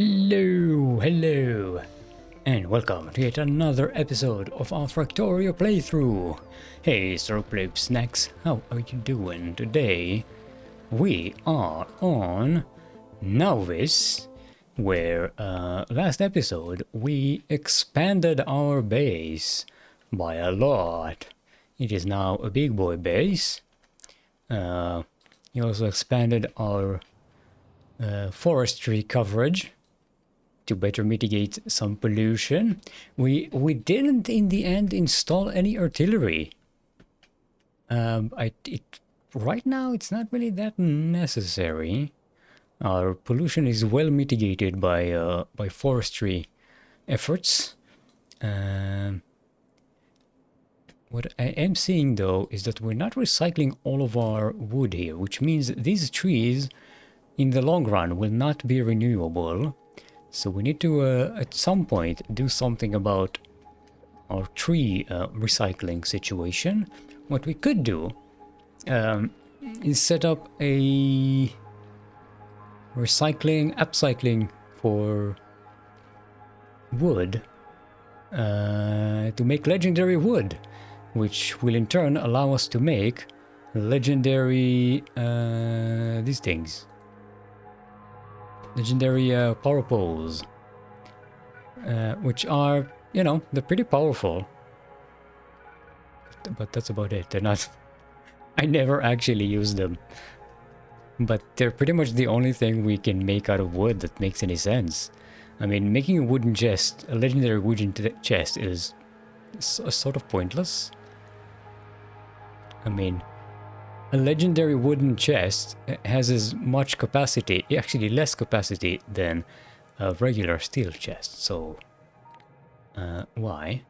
Hello, and welcome to yet another episode of our Factorio playthrough. Hey, Surplip Snacks, how are you doing today? We are on Novice, where last episode we expanded our base by a lot. It is now a big boy base. We also expanded our forestry coverage to better mitigate some pollution. We didn't in the end install any artillery. Right now it's not really that necessary. Our pollution is well mitigated by forestry efforts. What I am seeing though is that we're not recycling all of our wood here, which means these trees in the long run will not be renewable. So we need to, at some point, do something about our tree recycling situation. What we could do is set up a upcycling for wood to make legendary wood, which will in turn allow us to make legendary these things. Legendary power poles, which are, you know, they're pretty powerful, but that's about it. They're not, I never actually use them, but they're pretty much the only thing we can make out of wood that makes any sense. I mean, making a wooden chest, a legendary wooden chest, is sort of pointless. I mean, a legendary wooden chest has as much capacity, actually less capacity than a regular steel chest, so why?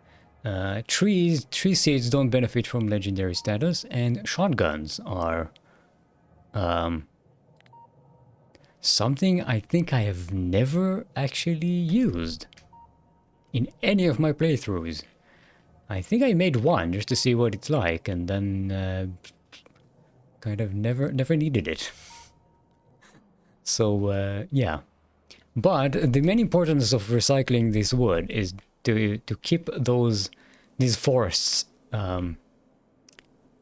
Tree seeds don't benefit from legendary status, and shotguns are something I think I have never actually used in any of my playthroughs. I think I made one just to see what it's like, and then kind of never needed it. So yeah, but the main importance of recycling this wood is to keep these forests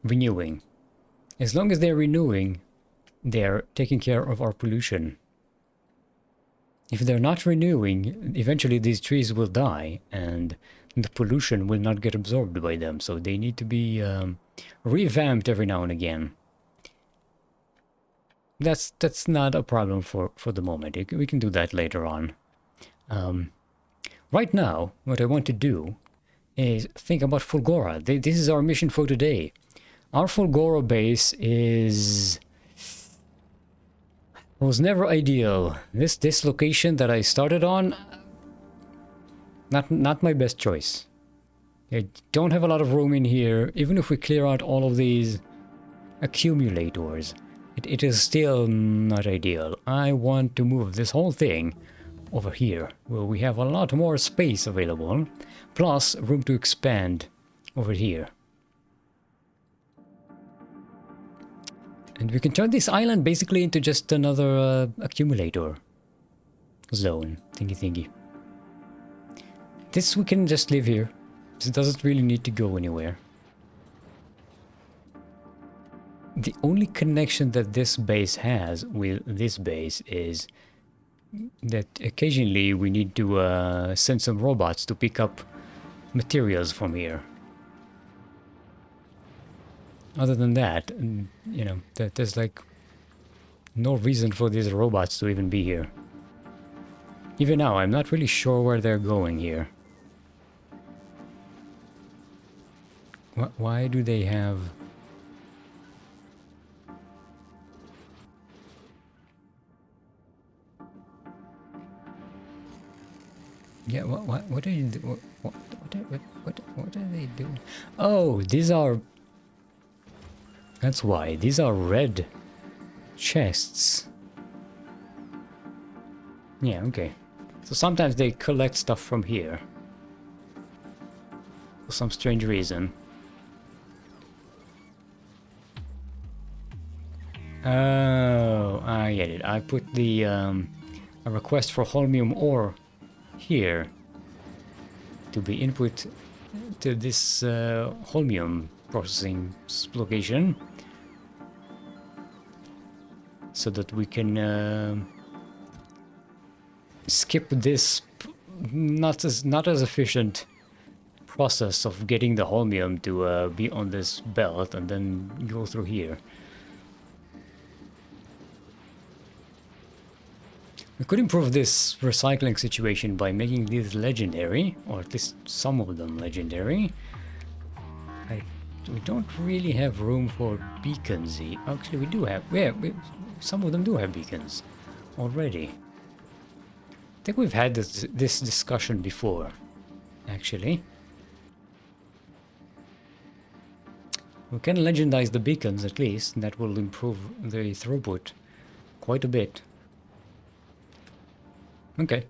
renewing. As long as they're renewing, they're taking care of our pollution. If they're not renewing, eventually these trees will die and the pollution will not get absorbed by them, so they need to be revamped every now and again. That's not a problem for the moment. We can do that later on. Right now, what I want to do is think about Fulgora. This is our mission for today. Our Fulgora base was never ideal. This location that I started on, not my best choice. I don't have a lot of room in here. Even if we clear out all of these accumulators, it is still not ideal. I want to move this whole thing over here, where we have a lot more space available, plus room to expand over here. And we can turn this island basically into just another accumulator zone, thingy. This we can just live here. This doesn't really need to go anywhere. The only connection that this base has with this base is that occasionally we need to send some robots to pick up materials from here. Other than that, you know, there's like no reason for these robots to even be here. Even now, I'm not really sure where they're going here. Why do they have... Yeah, what are you do? What are they doing? Oh, these are... That's why. These are red chests. Yeah, okay. So sometimes they collect stuff from here. For some strange reason. Oh, I get it. I put the a request for holmium ore here to be input to this holmium processing location, so that we can skip this not as efficient process of getting the holmium to be on this belt and then go through here. We could improve this recycling situation by making these legendary, or at least some of them legendary. We don't really have room for beacons here. Actually, we do have. Yeah, some of them do have beacons already. I think we've had this discussion before, actually. We can legendize the beacons at least, and that will improve the throughput quite a bit. Okay.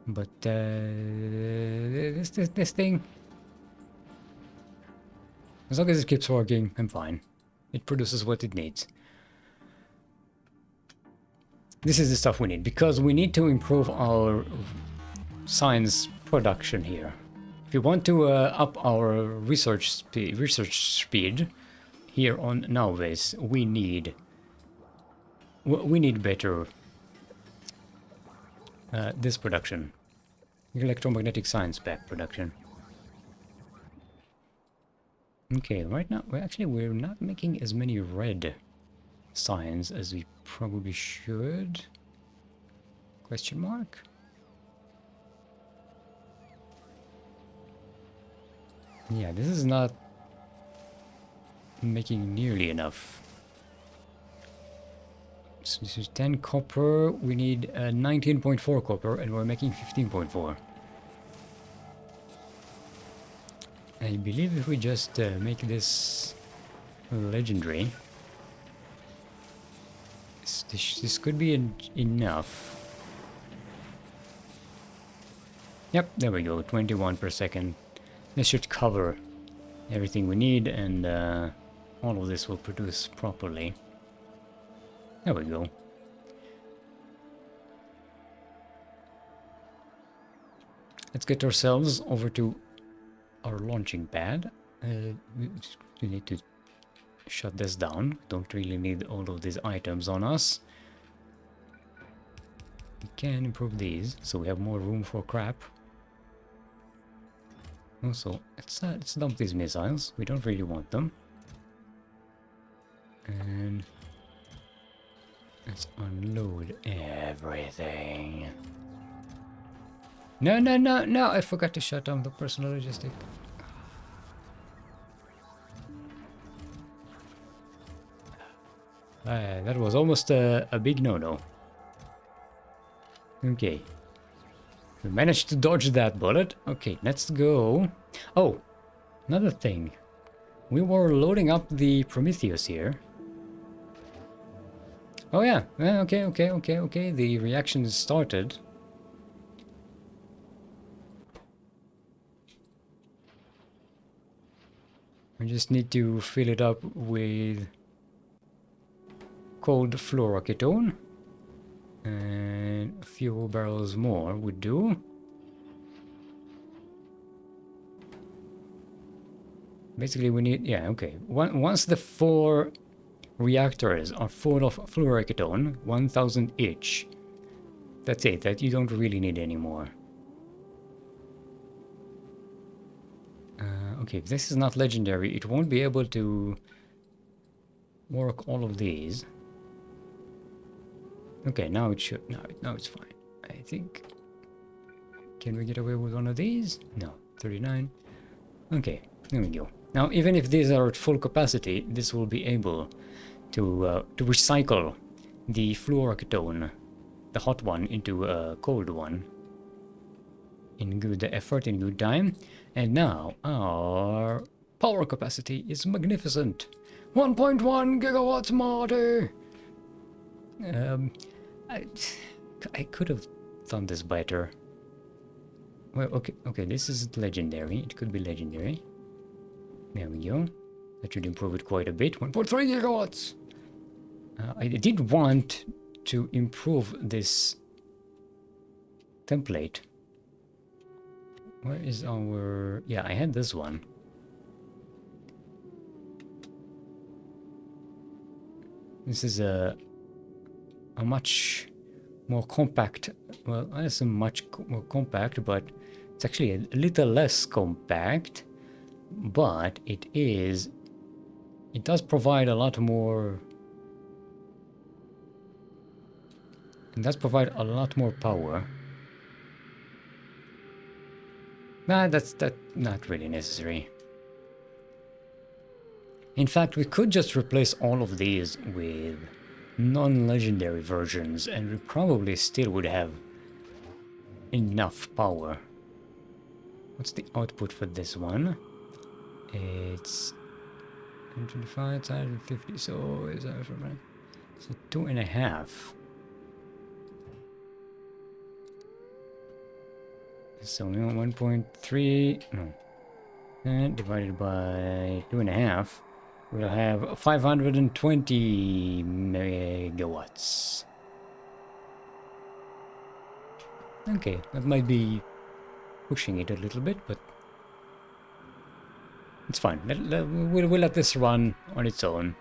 But this thing, as long as it keeps working, I'm fine. It produces what it needs. This is the stuff we need, because we need to improve our science production here. If we want to up our research speed here on Nauves, we need better this production, electromagnetic science pack production. Okay, right now we're not making as many red signs as we probably should. Question mark? Yeah, this is not making nearly enough. So this is 10 copper, we need 19.4 copper, and we're making 15.4. I believe if we just make this legendary, this could be enough. Yep, there we go, 21 per second. This should cover everything we need, and all of this will produce properly. There we go. Let's get ourselves over to our launching pad. We need to shut this down. Don't really need all of these items on us. We can improve these, so we have more room for crap. Also, let's dump these missiles. We don't really want them. And let's unload everything. No, no, no, no! I forgot to shut down the personal logistic. That was almost a big no-no. Okay. We managed to dodge that bullet. Okay, let's go. Oh, another thing. We were loading up the Prometheus here. Oh yeah, okay. The reaction started. We just need to fill it up with cold fluoroketone. And a few barrels more would do. Basically we need, yeah, okay. Once the 4 reactors are full of fluoroketone, 1000 each, that's it, that you don't really need any more. Okay, if this is not legendary, it won't be able to work all of these. Okay, now it should. Now it's fine. I think. Can we get away with one of these? No, 39. Okay, there we go. Now, even if these are at full capacity, this will be able to recycle the fluoroketone, the hot one, into a cold one. In good effort, in good time. And now our power capacity is magnificent. 1.1 gigawatts, Marty! I could have done this better. Well, okay, this is legendary. It could be legendary. There we go. That should improve it quite a bit. 1.3 gigawatts! I did want to improve this template. Where is our... Yeah, I had this one. This is a much more compact... Well, it's a much more compact, but it's actually a little less compact. But it is... It does provide a lot more... It does provide a lot more power. Nah, that's not really necessary. In fact, we could just replace all of these with non-legendary versions and we probably still would have enough power. What's the output for this one? It's 125, 150, so is that right? So 2.5. So 1.3, no, and divided by 2.5, we'll have 520 megawatts. Okay, that might be pushing it a little bit, but it's fine. We'll let this run on its own.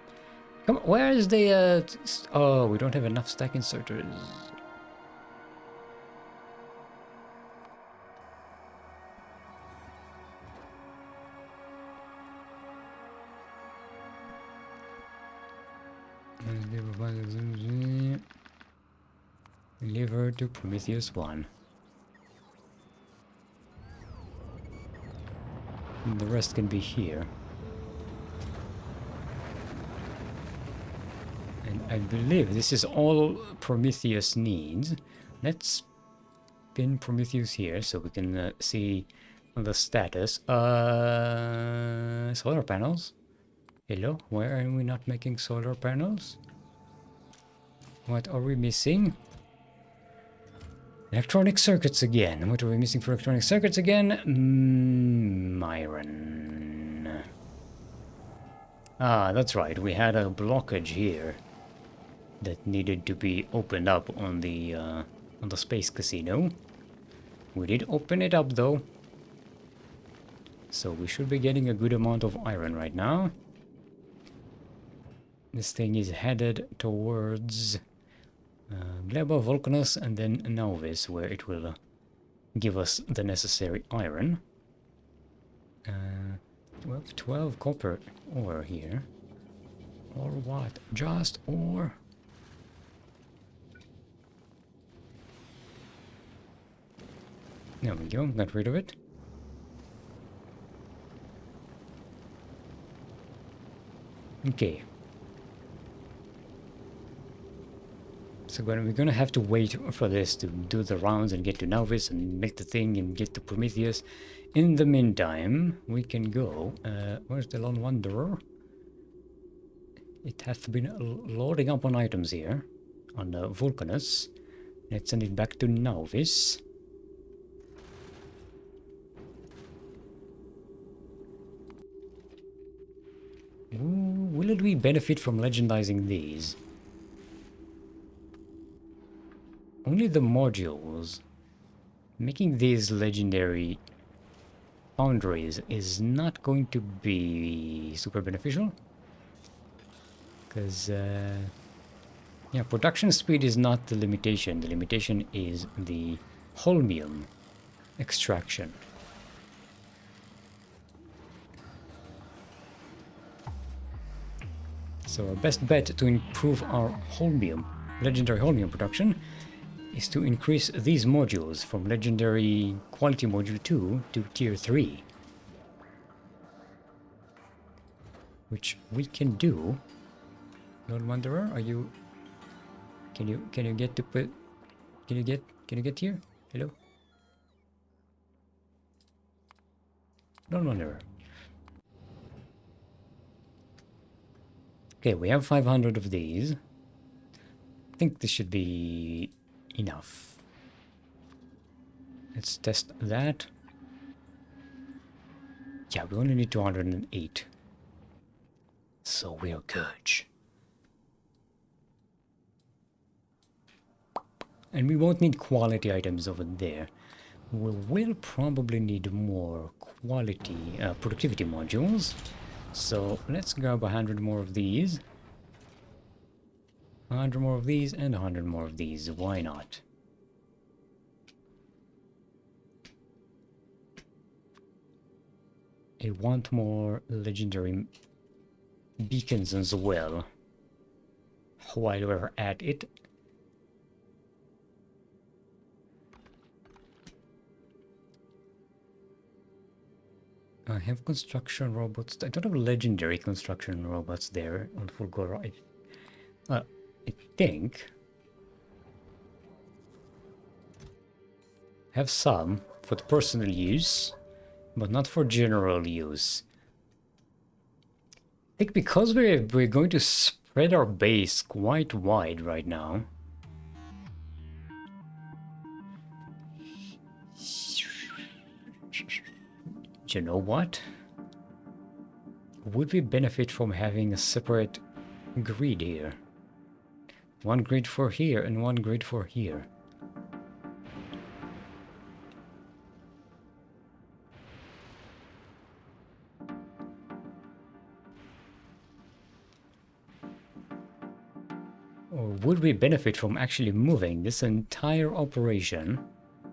Come on, where is the... oh, we don't have enough stack inserters. Deliver to Prometheus 1. And the rest can be here. And I believe this is all Prometheus needs. Let's pin Prometheus here so we can see the status. Solar panels. Hello, why are we not making solar panels? What are we missing? Electronic circuits again. What are we missing for electronic circuits again? Iron. Ah, that's right. We had a blockage here that needed to be opened up on the space casino. We did open it up though, so we should be getting a good amount of iron right now. This thing is headed towards Gleba, Vulcanus, and then Nauvis, where it will give us the necessary iron. We have 12 copper ore here. Or what? Just ore? There we go, got rid of it. Okay. So we're gonna have to wait for this to do the rounds and get to Nauvis and make the thing and get to Prometheus. In the meantime, we can go... where's the Lone Wanderer? It has been loading up on items here on Vulcanus. Let's send it back to Nauvis. Ooh, will we benefit from legendizing these? Only the modules. Making these legendary foundries is not going to be super beneficial. Because, yeah, production speed is not the limitation. The limitation is the holmium extraction. So our best bet to improve our holmium, legendary holmium production, is to increase these modules from legendary quality module 2 to tier 3. Which we can do. Lord Wanderer, are you... Can you get to put... Can you get here? Hello? Lord Wanderer. Okay, we have 500 of these. I think this should be enough. Let's test that. Yeah, we only need 208. So we're good. And we won't need quality items over there. We will probably need more quality productivity modules. So let's grab 100 more of these. 100 more of these and 100 more of these. Why not? I want more legendary beacons as well. While we're at it. I have construction robots. I don't have legendary construction robots there on Fulgora. I think. Have some for the personal use, but not for general use. I think because we're going to spread our base quite wide right now. You know what? Would we benefit from having a separate grid here? One grid for here and one grid for here. Or would we benefit from actually moving this entire operation?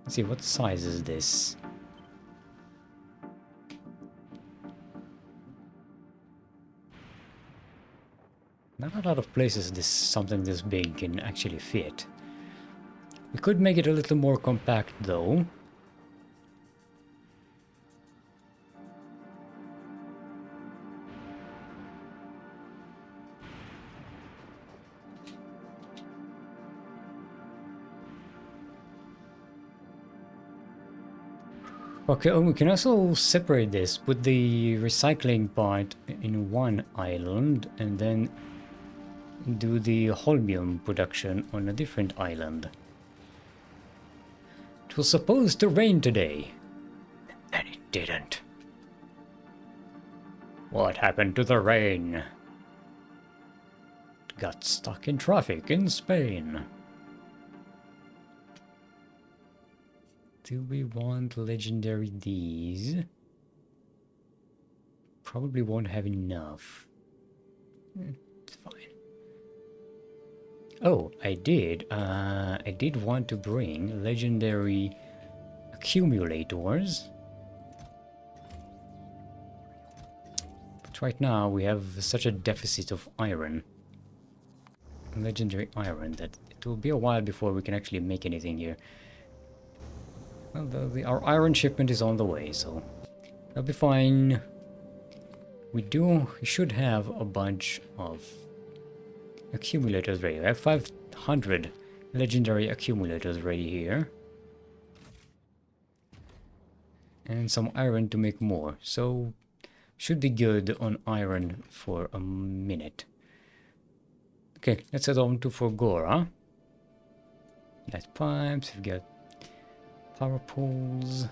Let's see, what size is this? Not a lot of places something this big can actually fit. We could make it a little more compact though. Okay, we can also separate this, put the recycling part in one island and then do the holmium production on a different island. It was supposed to rain today, and it didn't. What happened to the rain? It got stuck in traffic in Spain. Do we want legendary these? Probably won't have enough. It's fine. Oh, I did want to bring legendary accumulators. But right now we have such a deficit of iron. Legendary iron that it will be a while before we can actually make anything here. Well, our iron shipment is on the way, so that'll be fine. We should have a bunch of accumulators ready. I have 500 legendary accumulators ready here. And some iron to make more. So, should be good on iron for a minute. Okay, let's head on to Fulgora. Nice pipes, we've got power poles.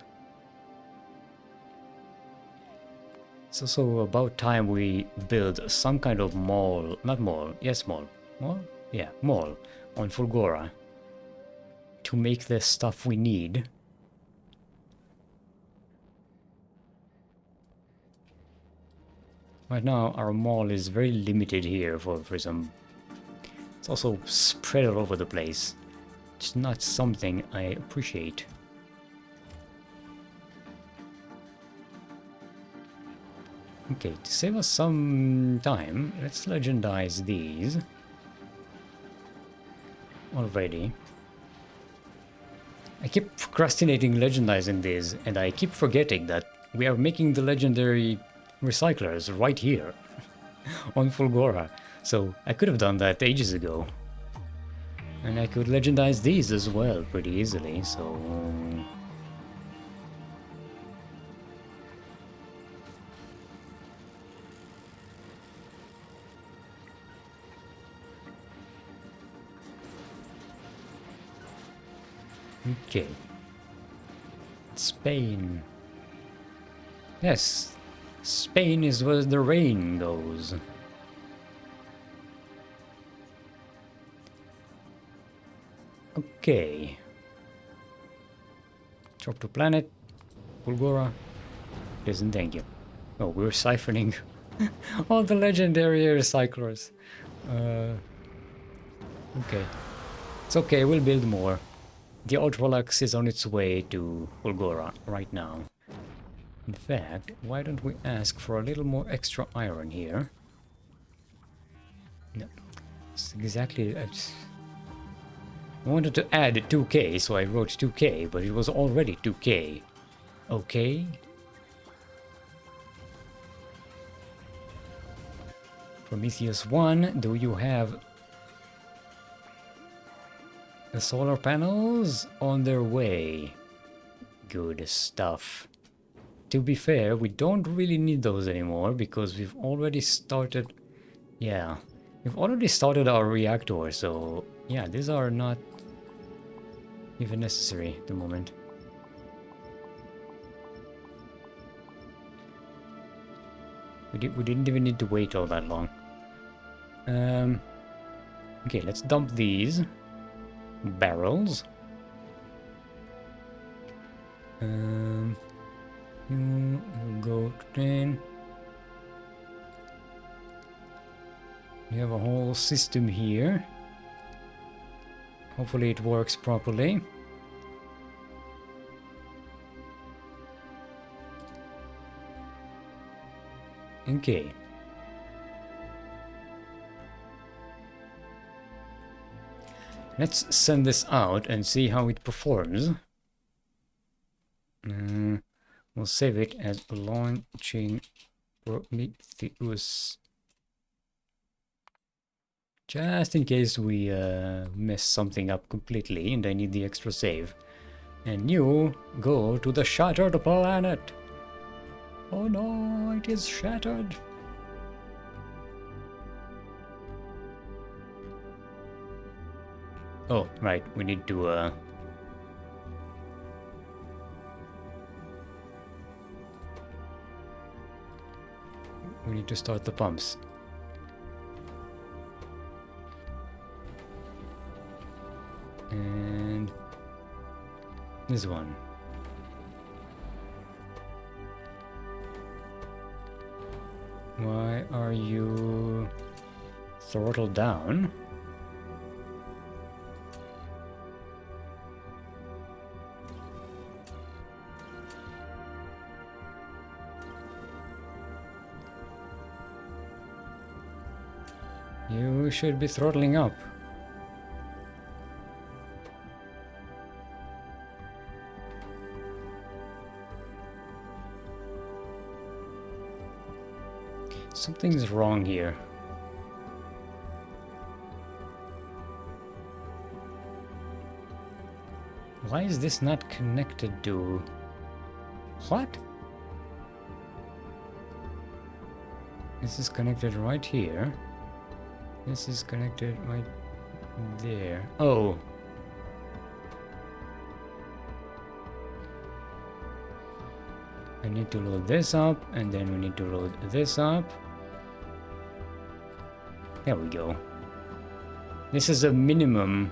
It's also about time we build some kind of mall, not mall, yes mall, mall? Yeah, mall on Fulgora to make the stuff we need. Right now our mall is very limited here for some. It's also spread all over the place. It's not something I appreciate. Okay, to save us some time, let's legendize these already. I keep procrastinating legendizing these, and I keep forgetting that we are making the legendary recyclers right here on Fulgora. So I could have done that ages ago. And I could legendize these as well pretty easily, so... Okay. Spain. Yes, Spain is where the rain goes. Okay. Drop to planet. Fulgora. Listen, thank you. Oh, we're siphoning all the legendary recyclers. Okay. It's okay, we'll build more. The Ultralux is on its way to Fulgora right now. In fact, why don't we ask for a little more extra iron here? No, it's exactly... I wanted to add 2k, so I wrote 2k, but it was already 2k. Okay. Prometheus 1, do you have the solar panels on their way? Good stuff. To be fair, we don't really need those anymore because we've already started... Yeah, we've already started our reactor, so yeah, these are not even necessary at the moment. We didn't even need to wait all that long. Okay, let's dump these barrels. You go to train. We have a whole system here. Hopefully it works properly. Okay. Let's send this out and see how it performs. We'll save it as launching Prometheus. Just in case we mess something up completely and I need the extra save. And you go to the shattered planet. Oh no, it is shattered. Oh, right, we need to we need to start the pumps. And this one. Why are you throttled down? You should be throttling up. Something's wrong here. Why is this not connected to... What? This is connected right here. This is connected right there. Oh. I need to load this up, and then we need to load this up. There we go. This is a minimum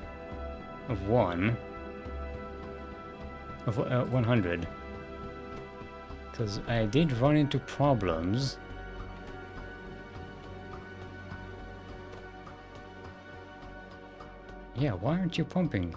of 100. Because I did run into problems. Yeah, why aren't you pumping?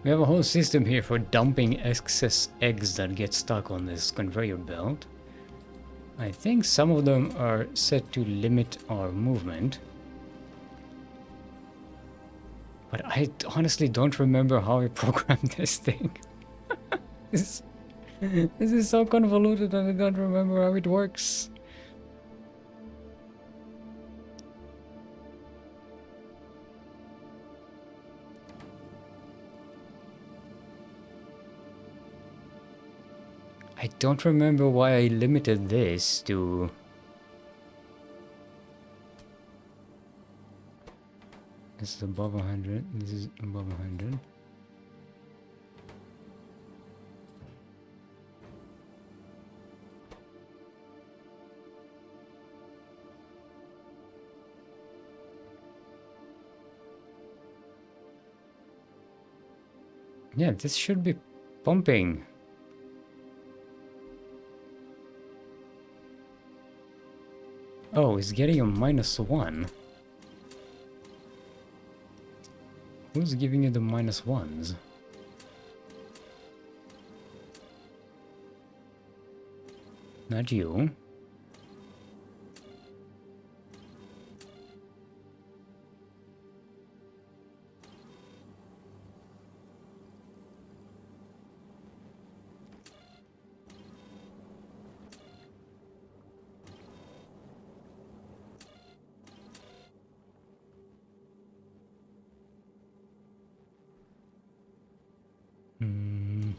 We have a whole system here for dumping excess eggs that get stuck on this conveyor belt. I think some of them are set to limit our movement. But I honestly don't remember how I programmed this thing. This, this is so convoluted and I don't remember how it works. I don't remember why I limited this to... This is above 100, this is above 100. Yeah, this should be pumping. Oh, it's getting a -1. Who's giving you the -1s? Not you. Hmm.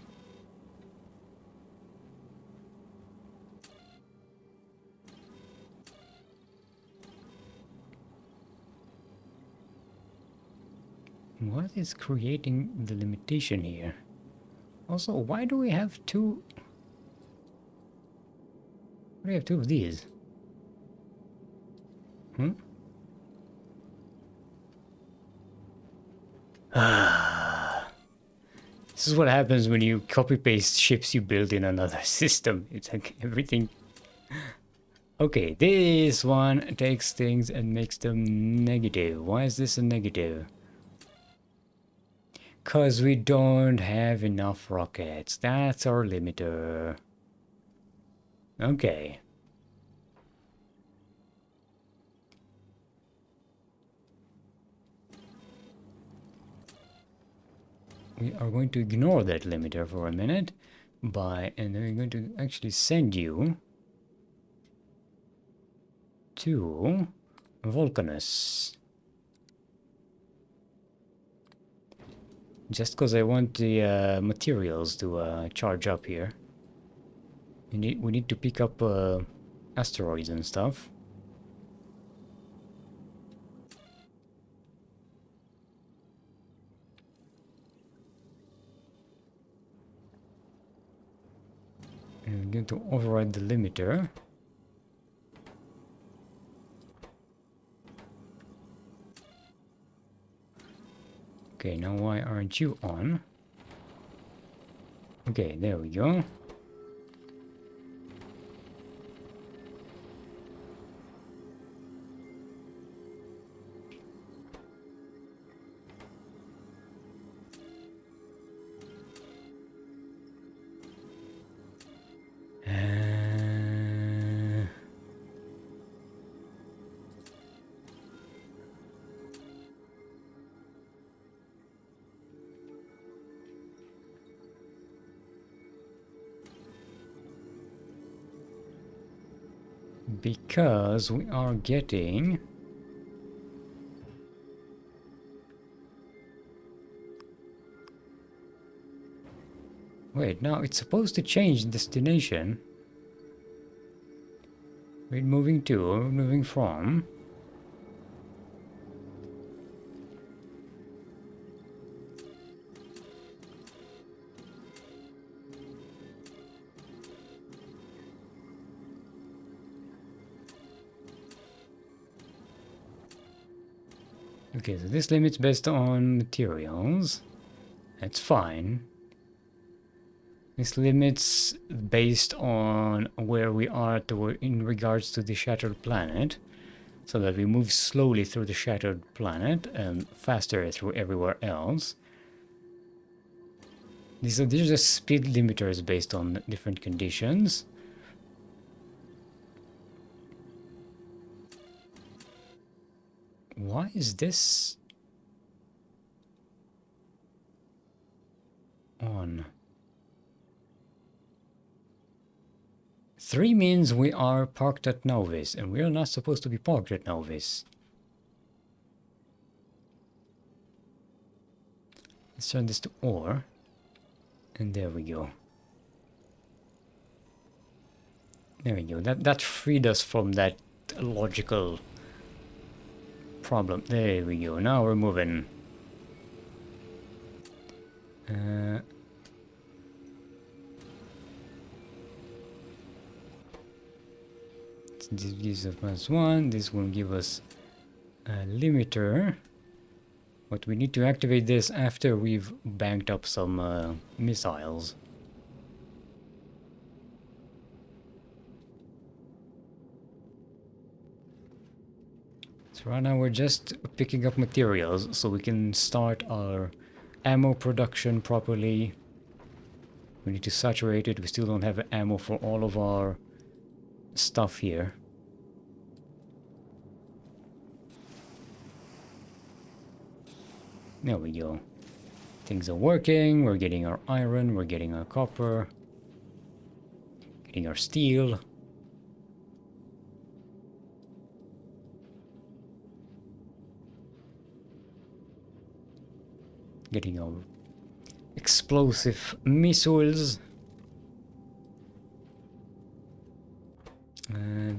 What is creating the limitation here? Also, why do we have two... Why do we have two of these? Hmm? This is what happens when you copy-paste ships you build in another system. It's like everything... Okay, this one takes things and makes them negative. Why is this a negative? Because we don't have enough rockets. That's our limiter. Okay. We are going to ignore that limiter for a minute and then we're going to actually send you to Vulcanus. Just because I want the materials to charge up here. We need to pick up asteroids and stuff. And we're going to override the limiter. Okay, now why aren't you on? Okay, there we go. Because we are getting... Wait, now it's supposed to change destination. We're moving to, moving from... Okay, so this limit's based on materials. That's fine. This limit's based on where we are in regards to the shattered planet. So that we move slowly through the shattered planet and faster through everywhere else. These are just speed limiters based on different conditions. Why is this on? 3 means we are parked at Novis, and we are not supposed to be parked at Novis. Let's turn this to ore. And there we go. There we go. That freed us from that logical problem. There we go. Now we're moving. This gives us +1. This will give us a limiter. But we need to activate this after we've banked up some missiles. So right now we're just picking up materials so we can start our ammo production properly. We need to saturate it. We still don't have ammo for all of our stuff here. There we go. Things are working. We're getting our iron. We're getting our copper. Getting our steel. Getting our explosive missiles.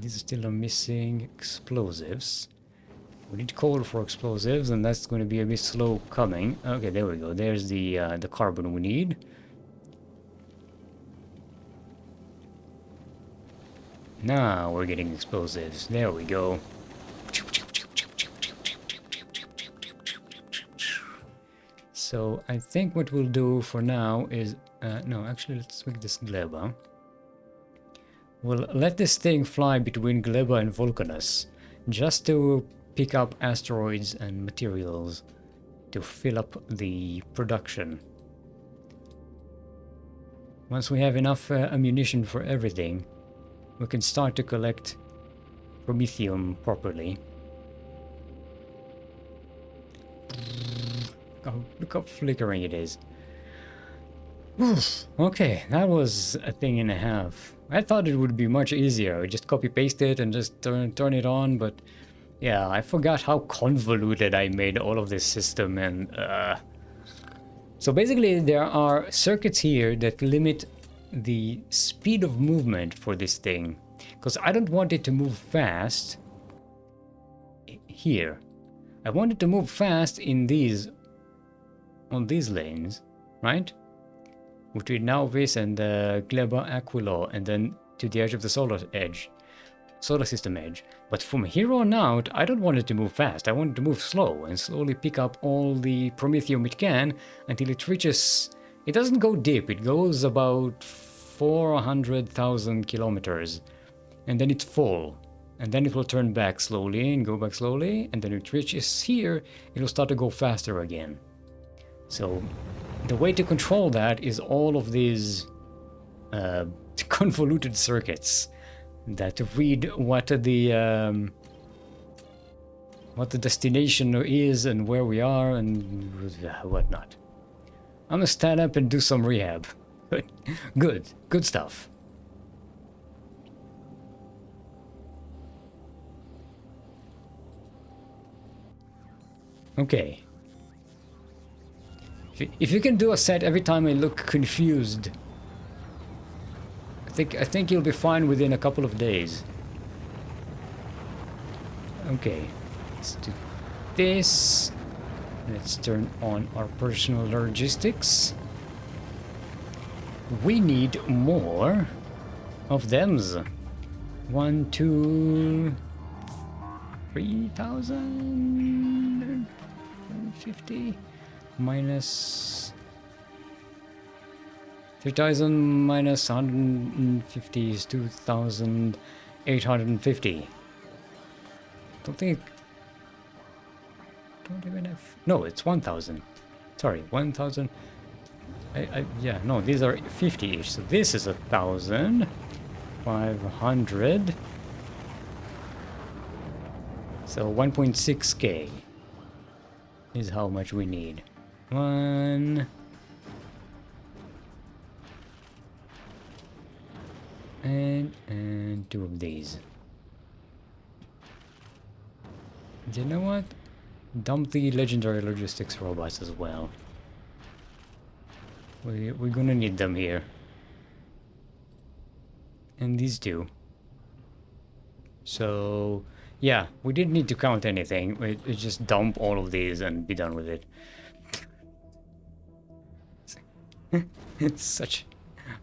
These still are missing explosives. We need coal for explosives, and that's going to be a bit slow coming. Okay, there we go. There's the carbon we need. Now we're getting explosives. There we go. So I think what we'll do for now is... no, actually, let's make this Gleba. We'll let this thing fly between Gleba and Vulcanus, just to pick up asteroids and materials to fill up the production. Once we have enough ammunition for everything, we can start to collect promethium properly. Oh, look how flickering it is. Okay, that was a thing and a half. I thought it would be much easier. I just copy paste it and just turn it on, but yeah, I forgot how convoluted I made all of this system. And so basically there are circuits here that limit the speed of movement for this thing, because I don't want it to move fast here. I want it to move fast in these, on these lanes, right? Between Nauvis and Gleba Aquilo, and then to the edge of the solar system edge. But from here on out, I don't want it to move fast. I want it to move slow and slowly pick up all the promethium it can until it reaches... It doesn't go deep. It goes about 400,000 kilometers, and then it's full. And then it will turn back slowly and go back slowly, and then it reaches here, it will start to go faster again. So the way to control that is all of these convoluted circuits that read what the destination is and where we are and whatnot. I'm gonna stand up and do some rehab. Good stuff. Okay. If you can do a set every time I look confused, I think you'll be fine within a couple of days. Okay, let's do this. Let's turn on our personal logistics. We need more of thems. 1, 2, 3,050 minus 3,000 minus 150 is 2,850. Don't even have... No, it's 1,000. Sorry, 1,000. Yeah, no, these are 50 each. So this is 1,500. So 1.6k is how much we need. 1... And 2 of these. Do you know what? Dump the legendary logistics robots as well. We're gonna need them here. And these two. So, yeah, we didn't need to count anything. We just dump all of these and be done with it. It's such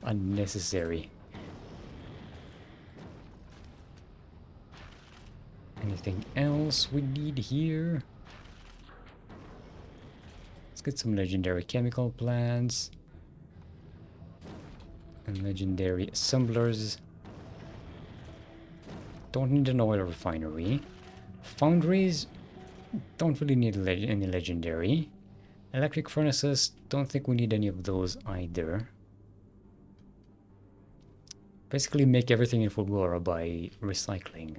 unnecessary. Anything else we need here? Let's get some legendary chemical plants. And legendary assemblers. Don't need an oil refinery. Foundries, don't really need any legendary. Electric furnaces, don't think we need any of those either. Basically make everything in Fulgora by recycling.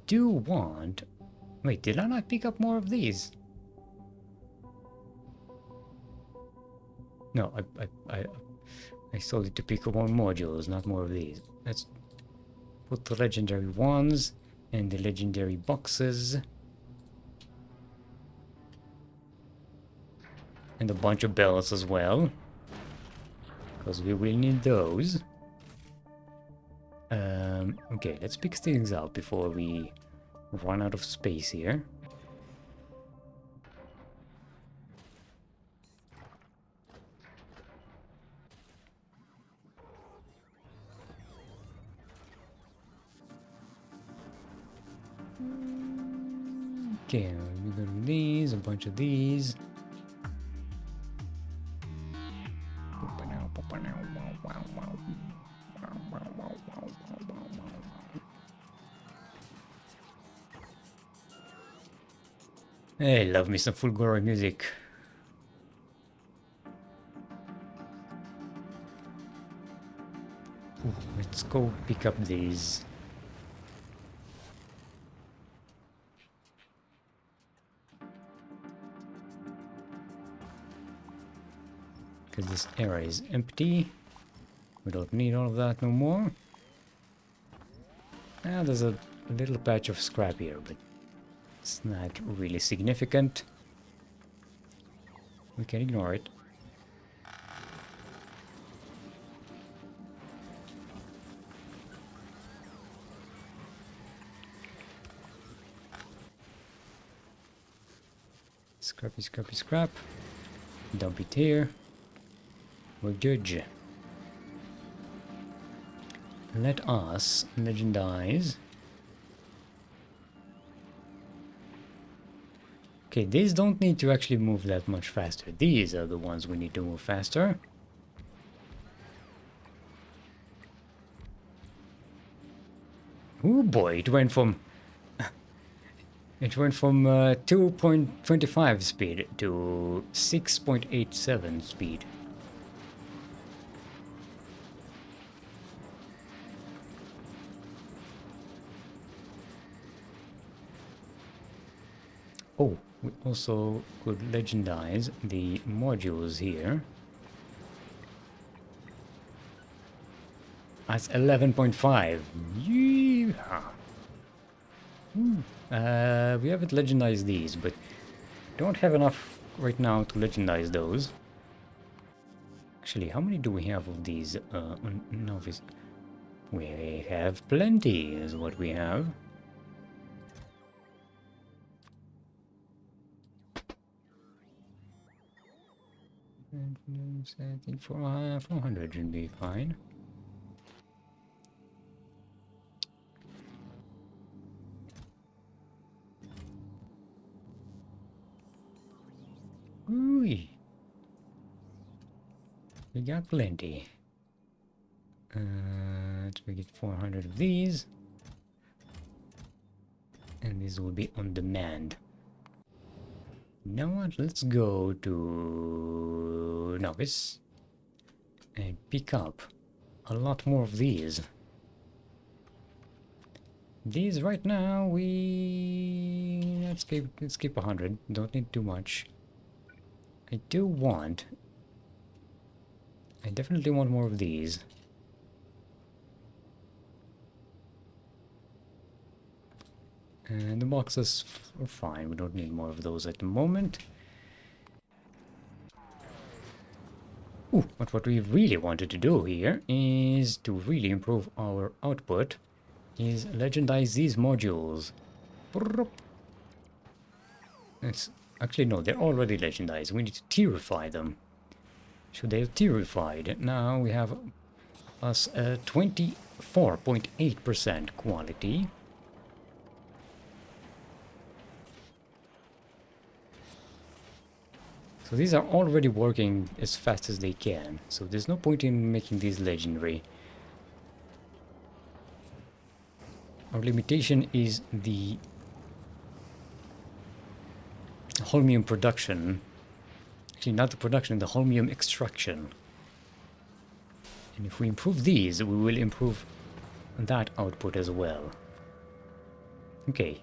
Do want... Wait, did I not pick up more of these? No, I sold it to pick up more modules, not more of these. Let's put the legendary ones and the legendary boxes. And a bunch of bells as well. Because we will need those. Okay, let's pick things up before we run out of space here. Okay, we got these, a bunch of these. Hey, love me some Fulgora music. Ooh, let's go pick up these. Because this area is empty. We don't need all of that no more. Ah, there's a little patch of scrap here, but it's not really significant. We can ignore it. Scrappy, scrappy, scrap. Dump it here. We're good. Let us legendize. Okay, these don't need to actually move that much faster. These are the ones we need to move faster. Oh boy, it went from 2.25 speed to 6.87 speed. Oh, we also could legendize the modules here. That's 11.5. Yeah. We haven't legendized these, but don't have enough right now to legendize those. Actually, how many do we have of these novice? We have plenty, is what we have. I think 400 should be fine. Ooh, we got plenty. Let's make it 400 of these. And these will be on demand. You know what? Let's go to Novice and pick up a lot more of these. These right now, let's keep 100. Don't need too much. I definitely want more of these. And the boxes are fine. We don't need more of those at the moment. Ooh, but what we really wanted to do here is to really improve our output is legendize these modules. It's actually no, they're already legendized. We need to tierify them. So they're tierified. Now we have us 24.8% quality. So these are already working as fast as they can. So there's no point in making these legendary. Our limitation is the holmium production. Actually, not the production, the holmium extraction. And if we improve these, we will improve that output as well. Okay.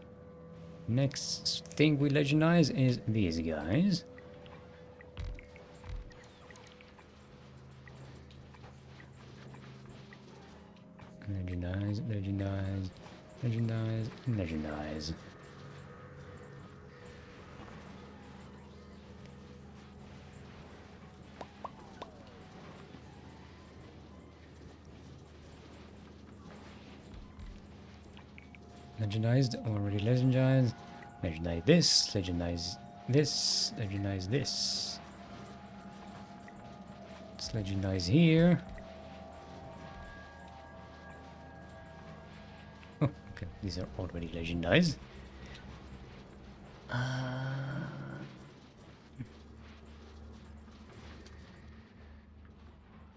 Next thing we legendize is these guys. Legendize, legendize, legendize, legendize. Legendized, already legendized. Legendize this, legendize this, legendize this. Let's legendize here. Oh, okay, these are already legendized.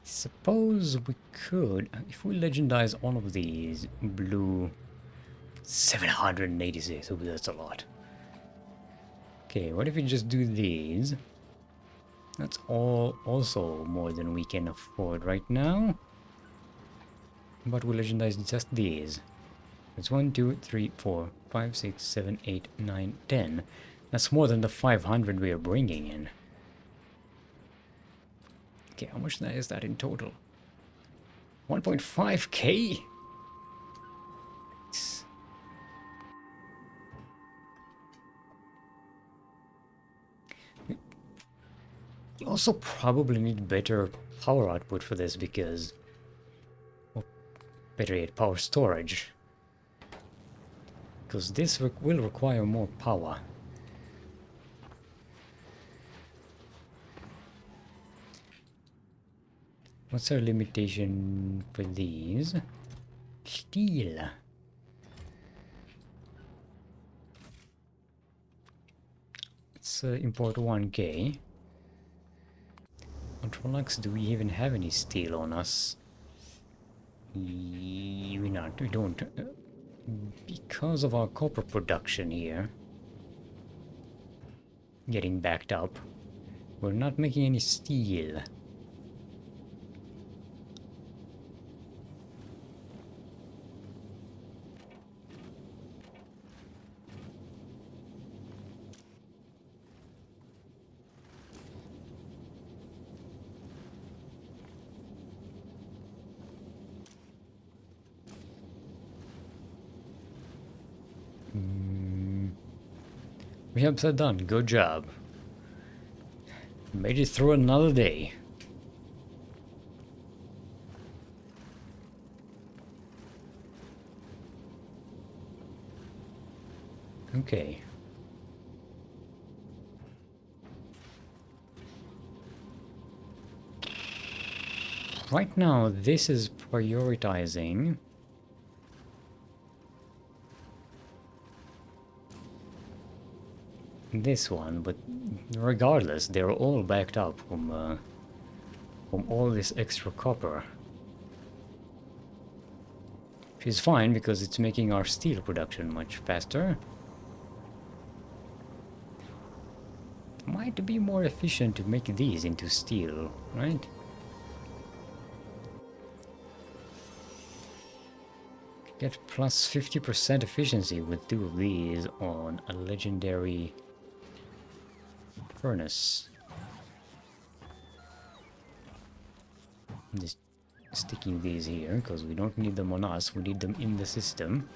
Suppose we could, if we legendize all of these blue 786, oh, that's a lot. Okay, what if we just do these? That's all also more than we can afford right now. But we'll legendize just these. It's 1, 2, 3, 4, 5, 6, 7, 8, 9, 10. That's more than the 500 we are bringing in. Okay, how much is that in total? 1.5k? You also probably need better power output for this because... Well, better yet, power storage. Because this will require more power. What's our limitation for these? Steel. Let's import 1k. Controlax, do we even have any steel on us? We don't. Because of our copper production here getting backed up, we're not making any steel. We have that done. Good job. Made it through another day. Okay. Right now, this is prioritizing this one, but regardless, they're all backed up from all this extra copper. Which is fine because it's making our steel production much faster. Might be more efficient to make these into steel, right? Get plus 50% efficiency with 2 of these on a legendary furnace. I'm just sticking these here because we don't need them on us, we need them in the system.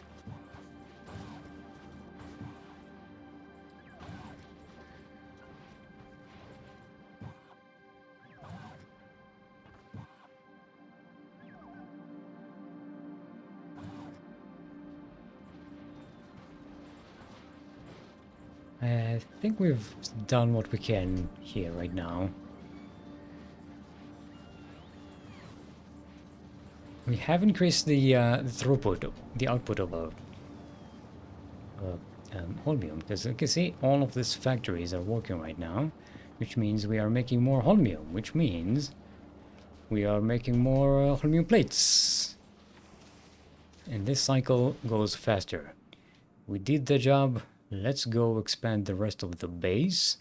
I think we've done what we can here right now. We have increased the throughput, the output of our holmium, because you can see all of these factories are working right now, which means we are making more holmium, which means we are making more holmium plates. And this cycle goes faster. We did the job. Let's go expand the rest of the base,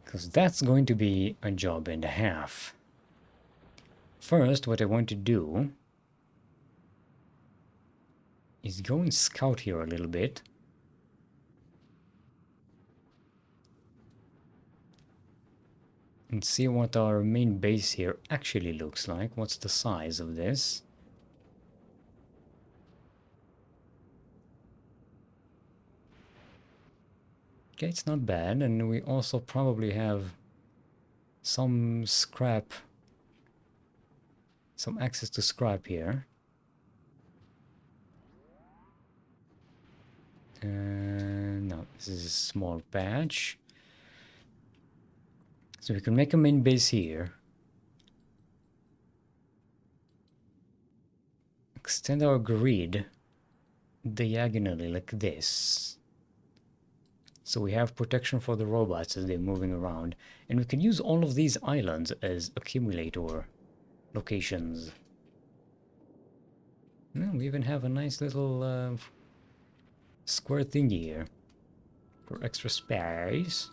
because that's going to be a job and a half. First, what I want to do is go and scout here a little bit. And see what our main base here actually looks like. What's the size of this? Okay, it's not bad, and we also probably have some scrap, some access to scrap here. No, this is a small patch. So we can make a main base here. Extend our grid diagonally like this. So we have protection for the robots as they're moving around. And we can use all of these islands as accumulator locations. No, we even have a nice little square thingy here for extra space.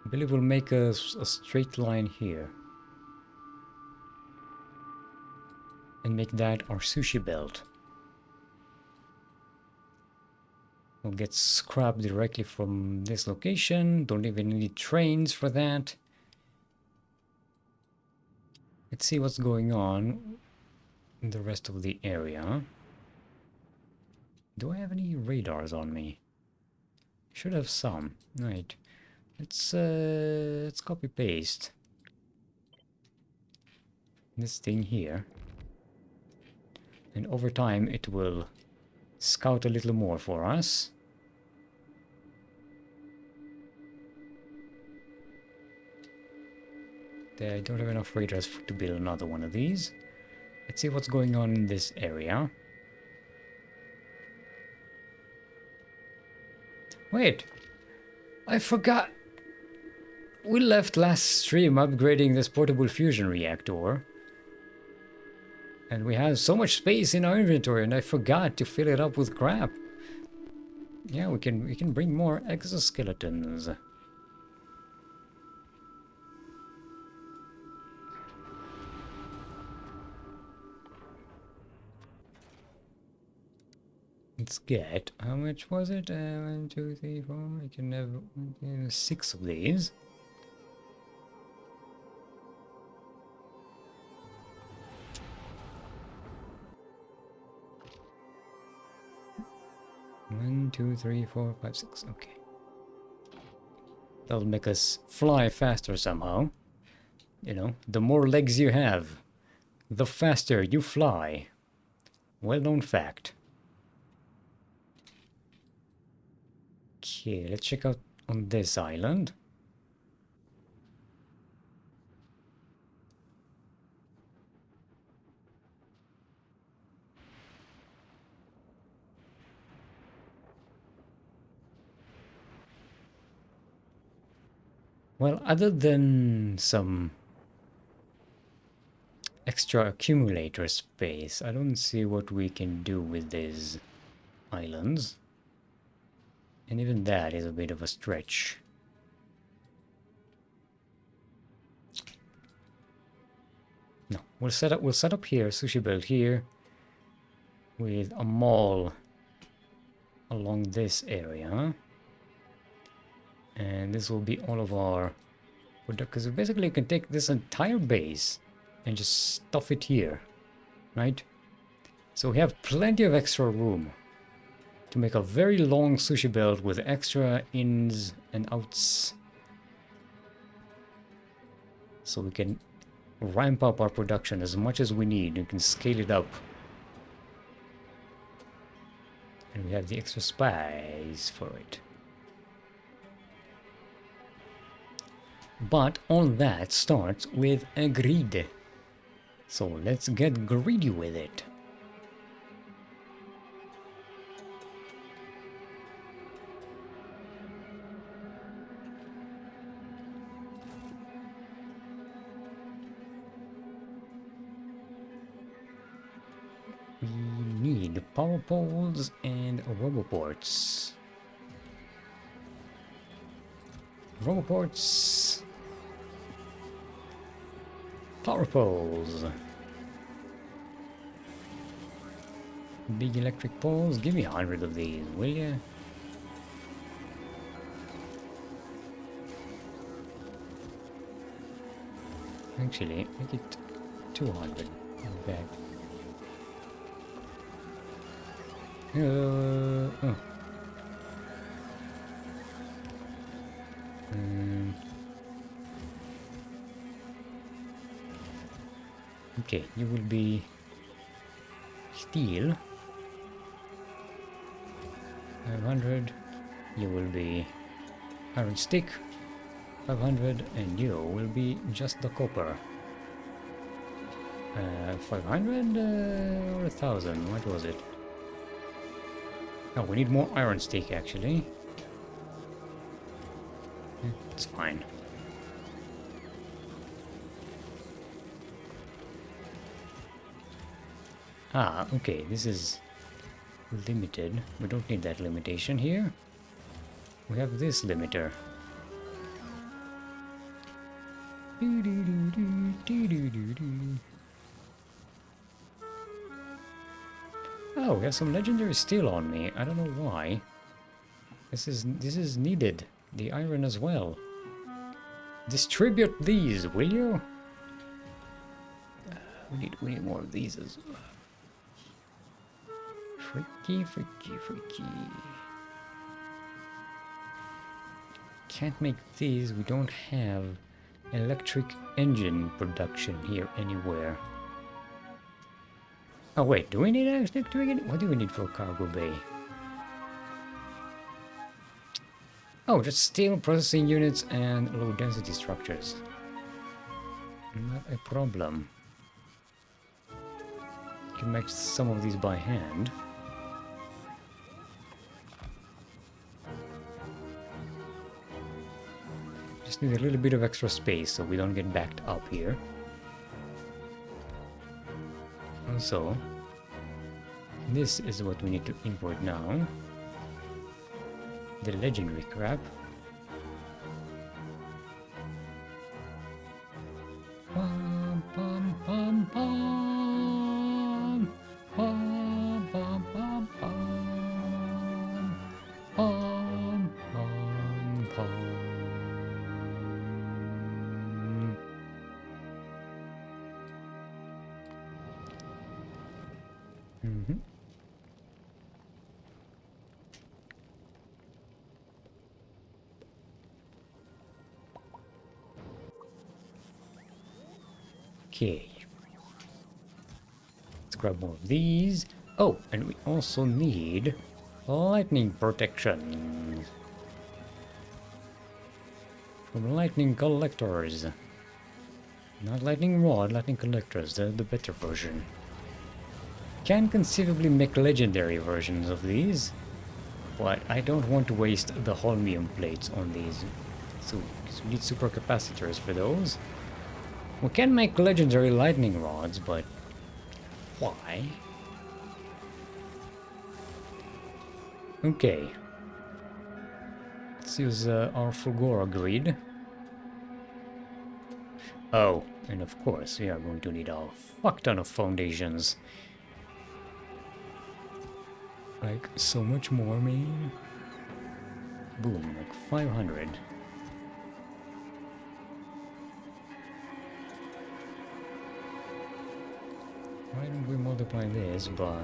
I believe we'll make a straight line here. And make that our sushi belt. We'll get scrap directly from this location. Don't even need trains for that. Let's see what's going on in the rest of the area. Do I have any radars on me? Should have some. Right. Let's copy paste this thing here. And over time it will scout a little more for us. I don't have enough radars to build another one of these. Let's see what's going on in this area. Wait, I forgot. We left last stream upgrading this portable fusion reactor. And we have so much space in our inventory, and I forgot to fill it up with crap. Yeah, we can bring more exoskeletons. Let's get, how much was it? 1, 2, 3, 4. I can have 6 of these. One, 2, 3, 4, 5, 6. Okay. That'll make us fly faster somehow. You know, the more legs you have, the faster you fly. Well-known fact. Okay, let's check out on this island. Well, other than some extra accumulator space, I don't see what we can do with these islands. And even that is a bit of a stretch. No, we'll set up here, sushi belt here, with a mall along this area. And this will be all of our product, because basically you can take this entire base and just stuff it here, right? So we have plenty of extra room to make a very long sushi belt with extra ins and outs. So we can ramp up our production as much as we need. We can scale it up And we have the extra spice for it. But all that starts with a grid. So let's get greedy with it. We need power poles and roboports. Roboports. Power poles. Big electric poles. Give me 100 of these, will ya? Actually, make it 200. Okay. Oh. Okay, you will be steel. 500. You will be iron stick. 500, and you will be just the copper. 500 or 1,000? What was it? Oh, we need more iron stick actually. It's fine. Ah, okay, this is limited. We don't need that limitation here. We have this limiter. Oh, we have some legendary steel on me. I don't know why. This is needed. The iron as well. Distribute these, will you? We need more of these as well. Freaky. Can't make these. We don't have electric engine production here anywhere. Oh wait, do we need electric engine? What do we need for a cargo bay? Oh, just steel processing units and low density structures. Not a problem. Can make some of these by hand. Just need a little bit of extra space so we don't get backed up here. Also, this is what we need to import now. The legendary crap. Pum, pum, pum, pum. Pum, pum, pum, pum. Pum, pum, pum. Okay. Let's grab more of these. Oh, and we also need lightning protection from lightning collectors. Not lightning rod, lightning collectors. They're the better version. Can conceivably make legendary versions of these, but I don't want to waste the holmium plates on these. So we need supercapacitors for those. We can make legendary lightning rods, but why? Okay. Let's use our Fulgora grid. Oh, and of course we are going to need a fuck ton of foundations. Like, so much more, man. Boom, like 500. Why don't we multiply this by...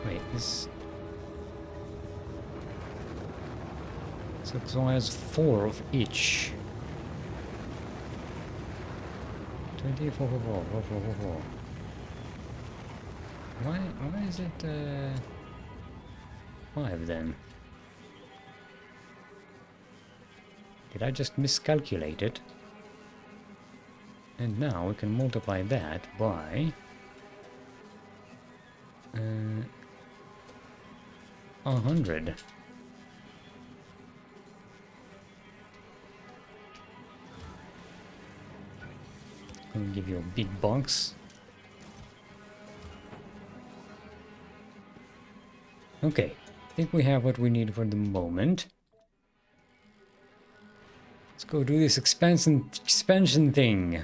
Wait, this... So it only has 4 of each. 24, 4, 4, 4, 4, 4, 4. Why is it... 5 then. Did I just miscalculate it? And now we can multiply that by 100. I'll give you a big box. Okay, I think we have what we need for the moment. Let's go do this expansion thing.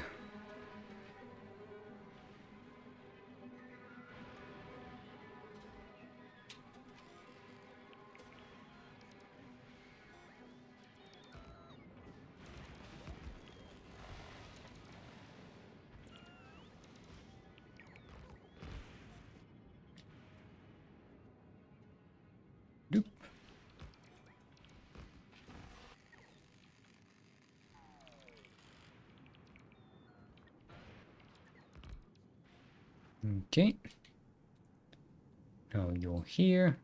Doop. Okay. Now you're here.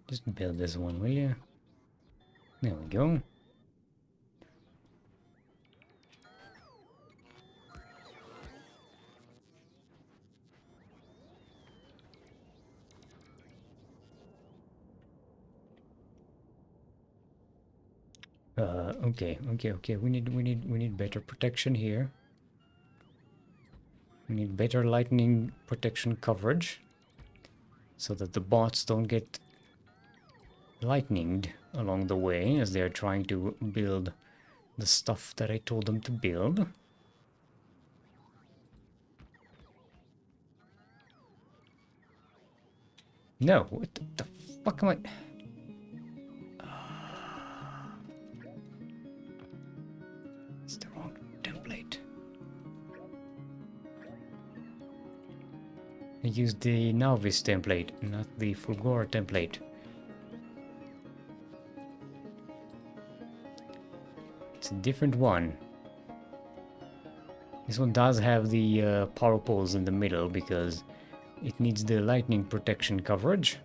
Just build this one, will you? There we go. Okay. We need better protection here. We need better lightning protection coverage so that the bots don't get lightninged along the way as they're trying to build the stuff that I told them to build. No, what the fuck am I... It's the wrong template. I used the Novice template, not the Fulgora template. It's a different one. This one does have the power poles in the middle because it needs the lightning protection coverage.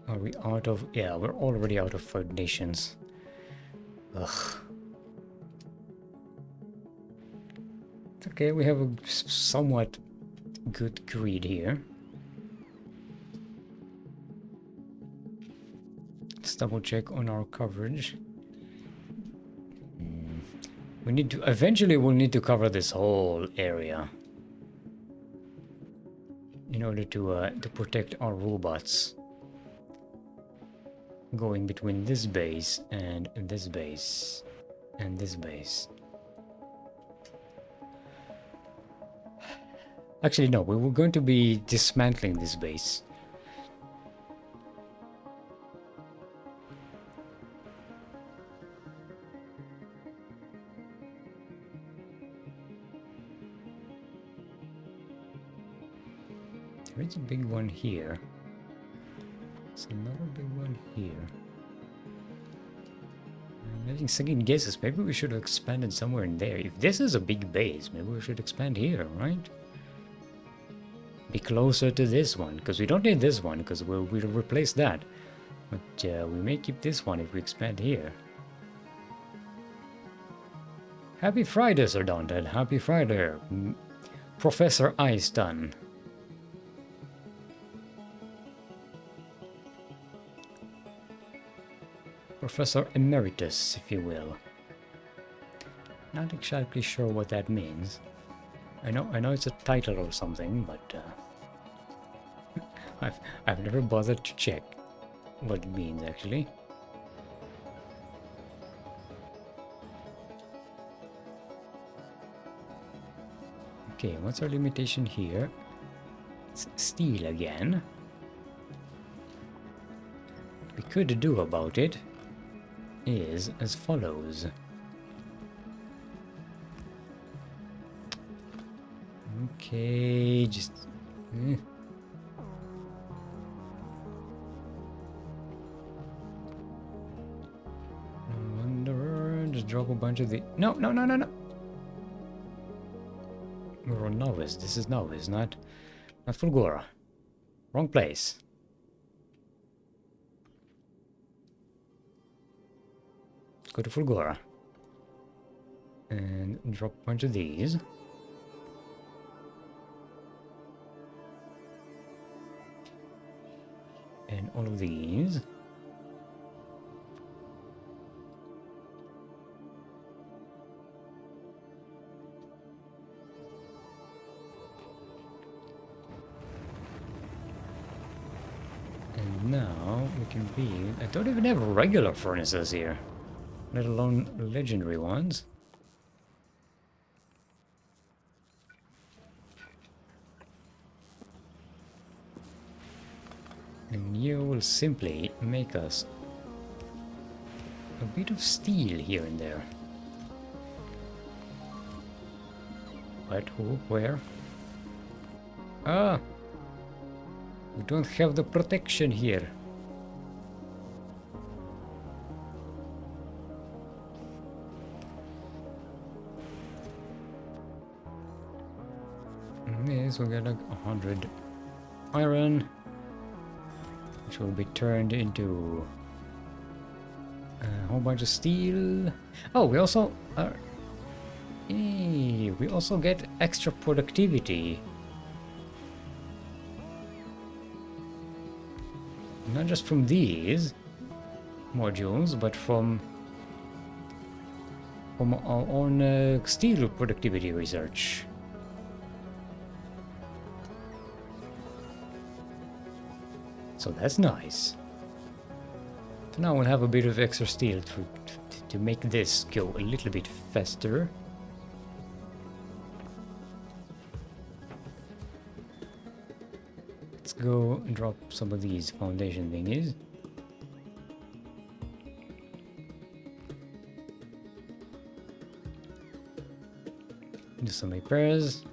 Are we out of... Yeah, we're already out of foundations. Ugh. It's okay, we have a somewhat good grid here. Let's double check on our coverage. We need to... Eventually we'll need to cover this whole area in order to protect our robots. Going between this base and this base and this base. Actually, no, we were going to be dismantling this base. There is a big one here. There's another big one here. I'm having second guesses. Maybe we should have expanded somewhere in there. If this is a big base, maybe we should expand here, right? Be closer to this one, because we don't need this one, because we'll replace that. But we may keep this one if we expand here. Happy Friday, Sir Dante. Happy Friday, Professor Einstein. Professor Emeritus, if you will. Not exactly sure what that means. I know it's a title or something, but I've never bothered to check what it means actually. Okay, what's our limitation here? steel again. What we could do about it is as follows. Okay, just... No wonder, just drop a bunch of the... No, no, no, no, no! We're on novice. This is novice, not Fulgora. Wrong place. Let's go to Fulgora. And drop a bunch of these. And all of these. And now we can build... I don't even have regular furnaces here, let alone legendary ones. And you will simply make us a bit of steel here and there. What? Who? Where? Ah! We don't have the protection here. Yes, we got like 100 iron, which will be turned into a whole bunch of steel. Oh, we also we also get extra productivity. Not just from these modules, but from our own steel productivity research. So that's nice. So now we'll have a bit of extra steel to make this go a little bit faster. Let's go and drop some of these foundation thingies. Do some repairs.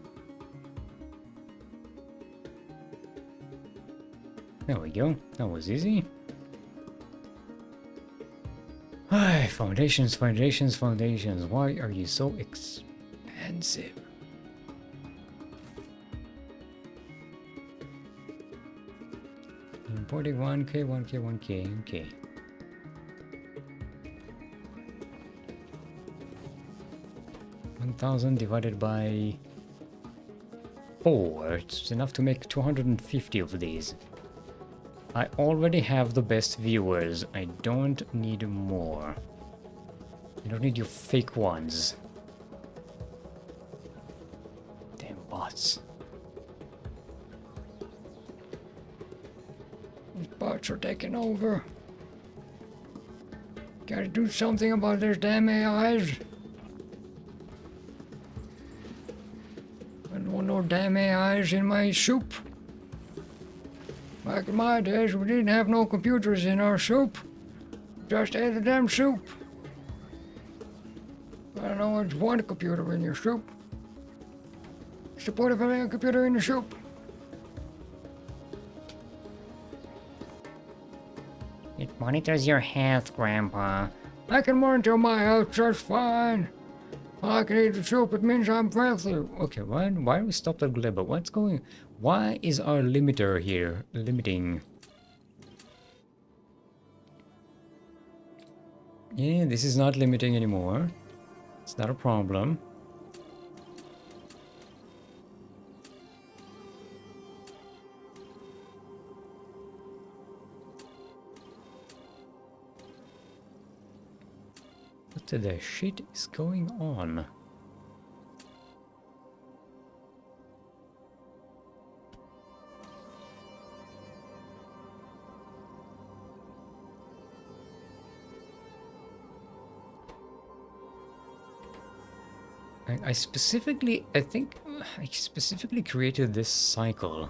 There we go. That was easy. Ay, foundations, foundations, foundations. Why are you so expensive? Importing 1k, 1k, 1k, okay. $1,000 divided by 4. It's enough to make 250 of these. I already have the best viewers. I don't need more. I don't need your fake ones. Damn bots. These bots are taking over. Gotta do something about their damn AIs. I don't want no damn AIs in my soup. Back in my days, we didn't have no computers in our soup. Just ate the damn soup. I don't know, it's one computer in your soup. What's the point of having a computer in your soup? It monitors your health, Grandpa. I can monitor my health just fine. I can eat the soup, it means I'm healthy. Okay, why do we stop that glibber? What's going... Why is our limiter here limiting? Yeah, this is not limiting anymore. It's not a problem. What the shit is going on? I think I specifically created this cycle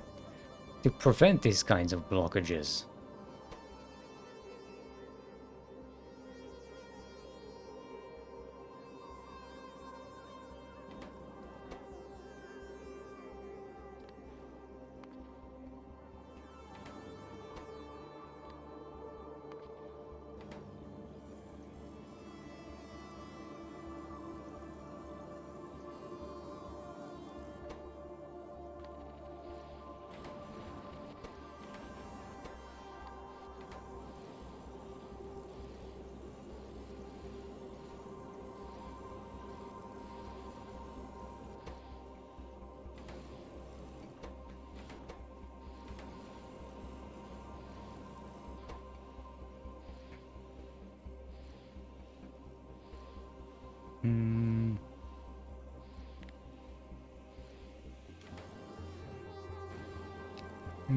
to prevent these kinds of blockages.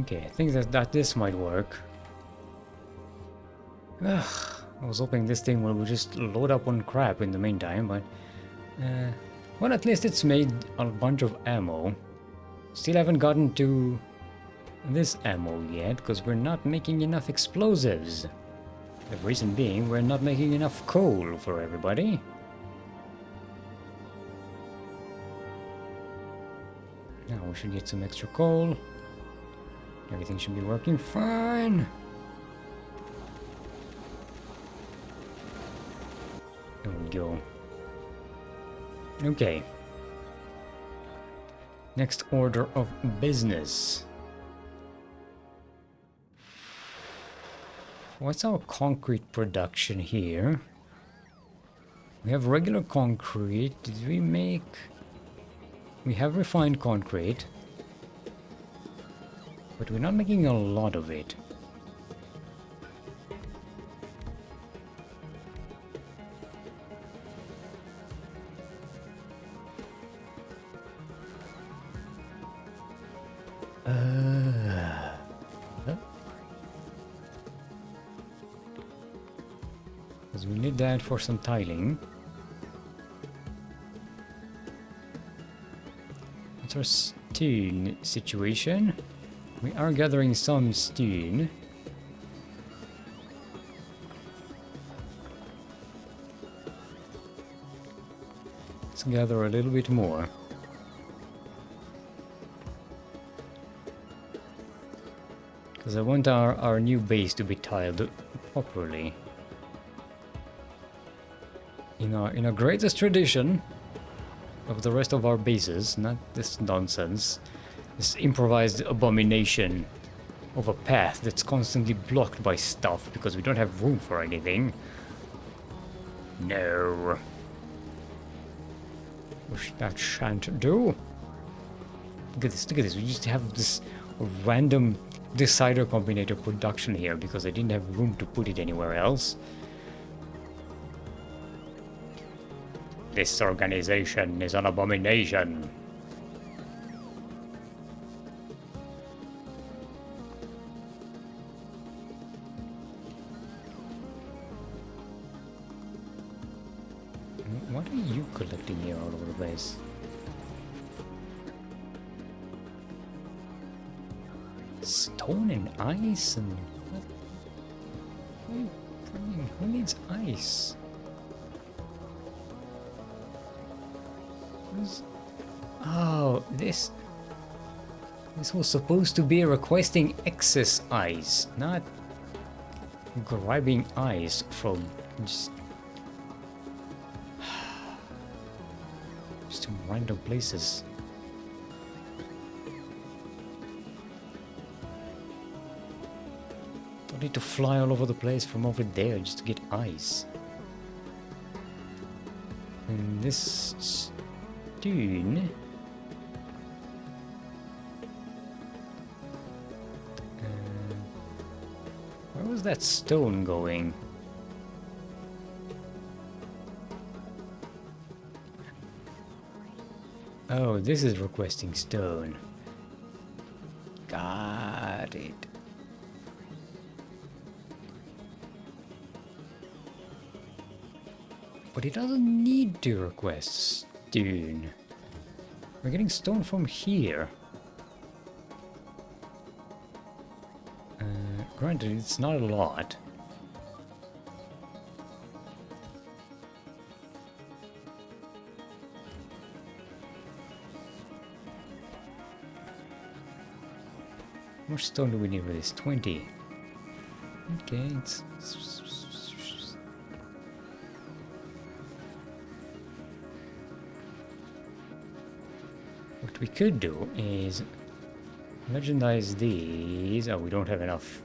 Okay, I think that this might work. Ugh, I was hoping this thing would just load up on crap in the meantime, but... well, at least it's made a bunch of ammo. Still haven't gotten to this ammo yet, because we're not making enough explosives. The reason being, we're not making enough coal for everybody. Now we should get some extra coal. Everything should be working fine. There we go. Okay. Next order of business. What's our concrete production here? We have regular concrete. Did we make... We have refined concrete. But we're not making a lot of it. Because we need that for some tiling. What's our stone situation? We are gathering some stone. Let's gather a little bit more. Because I want our new base to be tiled properly. In our greatest tradition of the rest of our bases, not this nonsense. This improvised abomination of a path that's constantly blocked by stuff because we don't have room for anything. No. Which that shan't do. Look at this, look at this. We just have this random decider combinator production here because I didn't have room to put it anywhere else. This organization is an abomination. What are you collecting here all over the place? Stone and ice and... Who needs ice? Oh, this was supposed to be requesting excess ice, not grabbing ice from just random places. Don't need to fly all over the place from over there just to get ice. And this stone... where was that stone going? Oh, this is requesting stone. Got it. But it doesn't need to request stone. We're getting stone from here. Granted, it's not a lot. How much stone do we need for this? 20. Okay, it's... What we could do is legendize these. Oh, we don't have enough.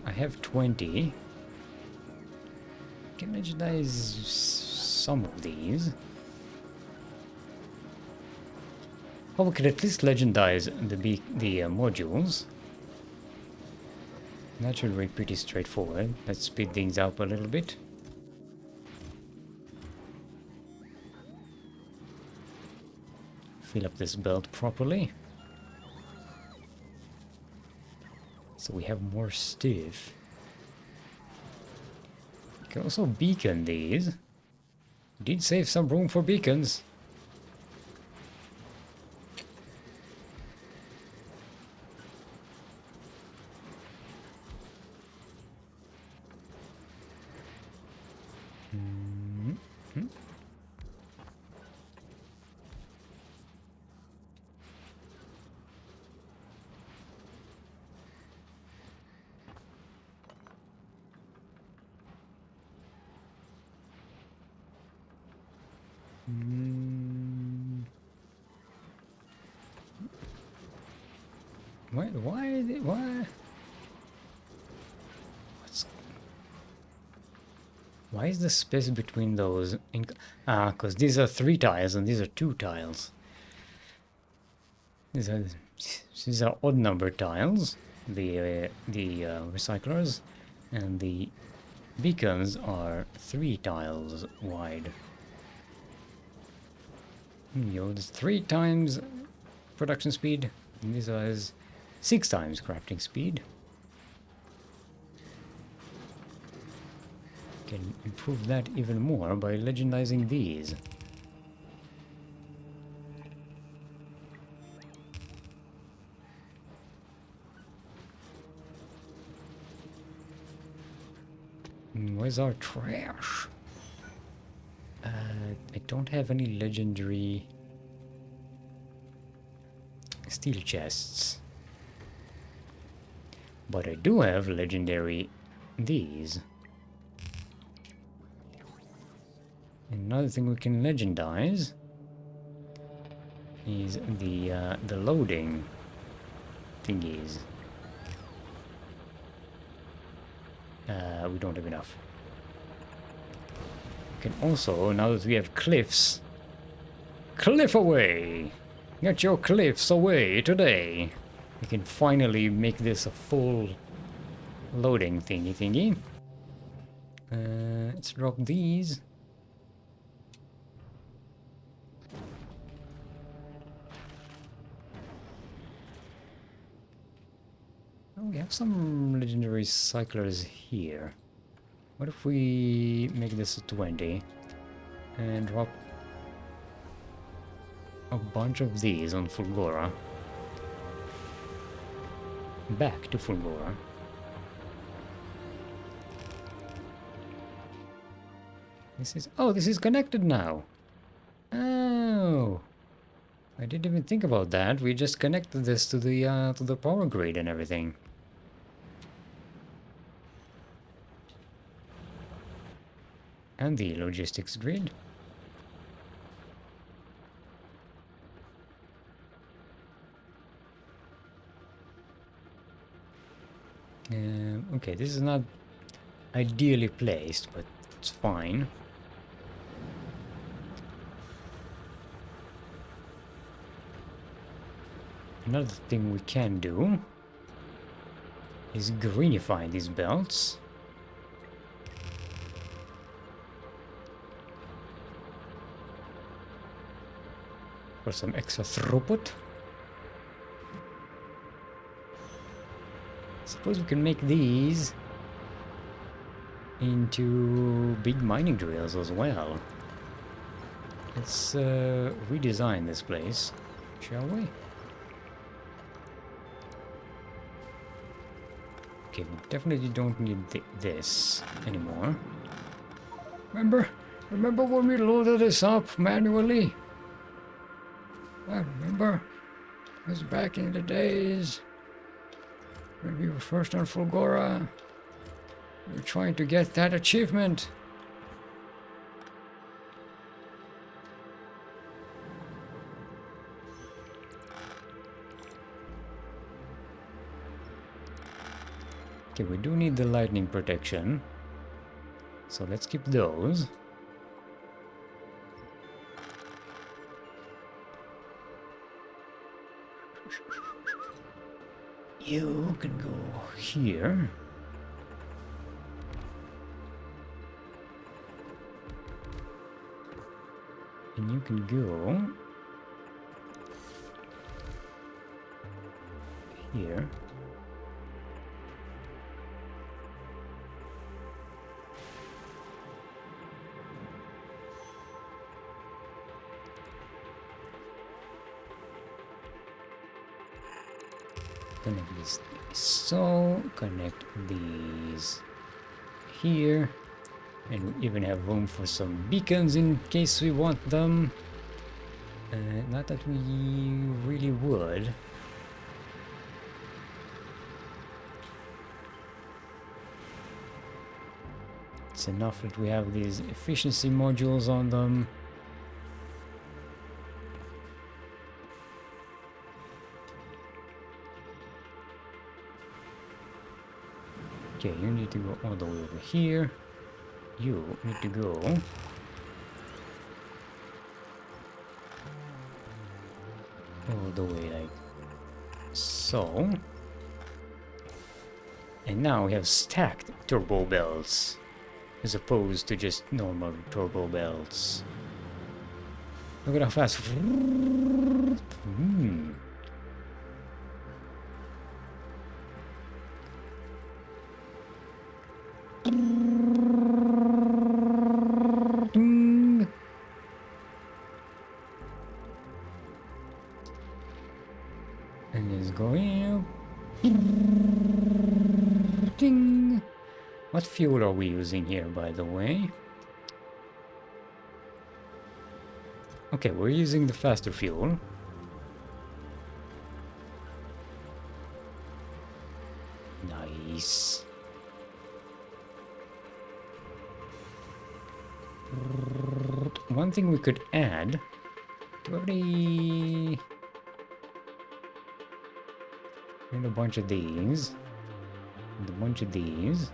I have 20. Can legendize some of these. Oh, we could at least legendize the modules. That should be pretty straightforward. Let's speed things up a little bit. Fill up this belt properly. So we have more stuff. We can also beacon these. We did save some room for beacons. Why is the space between those? Because these are 3 tiles and these are 2 tiles. These are odd number tiles, the recyclers, and the beacons are 3 tiles wide. There's 3 times production speed, and this is 6 times crafting speed. Can improve that even more by legendizing these. Where's our trash? I don't have any legendary steel chests. But I do have legendary these. Another thing we can legendize is the loading thingies. We don't have enough. We can also, now that we have cliffs, cliff away! Get your cliffs away today! We can finally make this a full loading thingy. Let's drop these. Oh, we have some legendary cyclers here. What if we make this a 20 and drop a bunch of these on Fulgora? Back to Fulgora. This is connected now. Oh, I didn't even think about that. We just connected this to the power grid and everything. And the logistics grid. Okay, this is not ideally placed, but it's fine. Another thing we can do is greenify these belts. For some extra throughput. Suppose we can make these into big mining drills as well. Let's redesign this place, shall we? Okay, we definitely don't need this anymore. Remember when we loaded this up manually? I remember. It was back in the days when we were first on Fulgora. We were trying to get that achievement. Okay, we do need the lightning protection. So let's keep those. You can go here. And you can go here. Connect this so, connect these here, and we even have room for some beacons in case we want them. Not that we really would. It's enough that we have these efficiency modules on them. Okay, you need to go all the way over here. You need to go all the way like so. And now we have stacked turbo belts as opposed to just normal turbo belts. Look at how fast. And it's going. Ding. What fuel are we using here, by the way? Okay, we're using the faster fuel. Nice. One thing we could add to already and a bunch of these and a bunch of these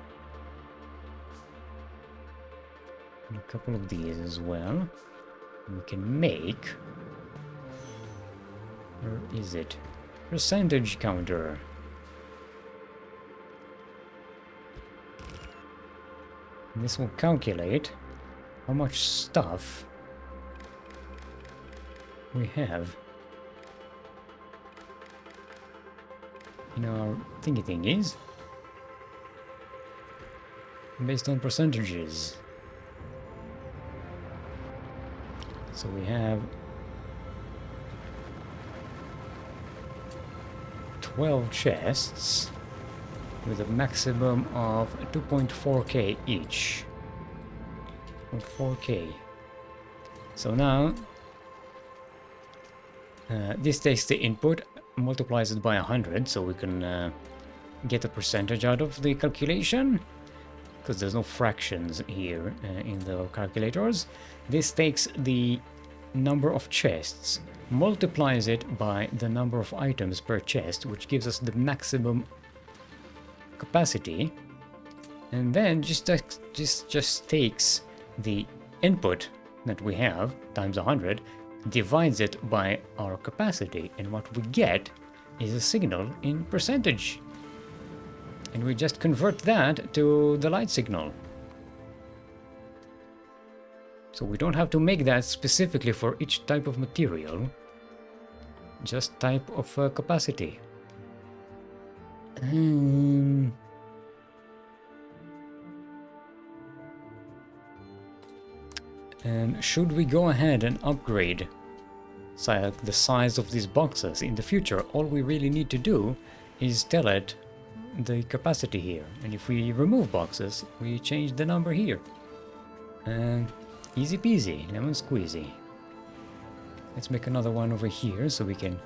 and a couple of these as well. We can make, where is it? Percentage counter. And this will calculate how much stuff we have in our thingy-thingies based on percentages. So we have 12 chests with a maximum of 2.4k each. 4k. So now this takes the input, multiplies it by 100, so we can get a percentage out of the calculation, because there's no fractions here in the calculators. This takes the number of chests, multiplies it by the number of items per chest, which gives us the maximum capacity, and then just takes the input that we have times 100, divides it by our capacity, and what we get is a signal in percentage. And we just convert that to the light signal. So we don't have to make that specifically for each type of material, just type of capacity. And should we go ahead and upgrade the size of these boxes in the future, all we really need to do is tell it the capacity here. And if we remove boxes, we change the number here. And easy peasy, lemon squeezy. Let's make another one over here so we can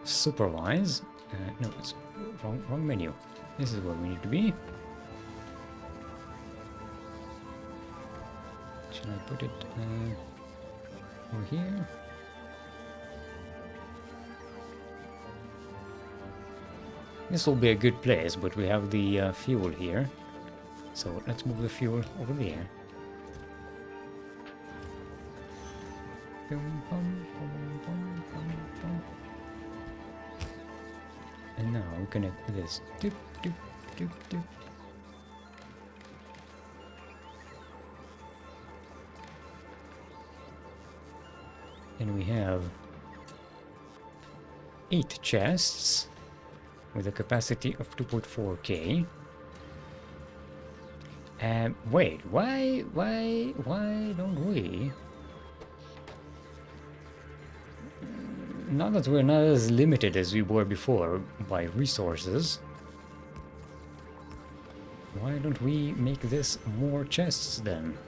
supervise. No, it's wrong menu. This is where we need to be. Should I put it over here? This will be a good place, but we have the fuel here. So let's move the fuel over there. And now we connect this. Doop, doop, doop, doop. And we have 8 chests with a capacity of 2.4k. And wait, why don't we? Now that we're not as limited as we were before by resources, why don't we make this more chests then?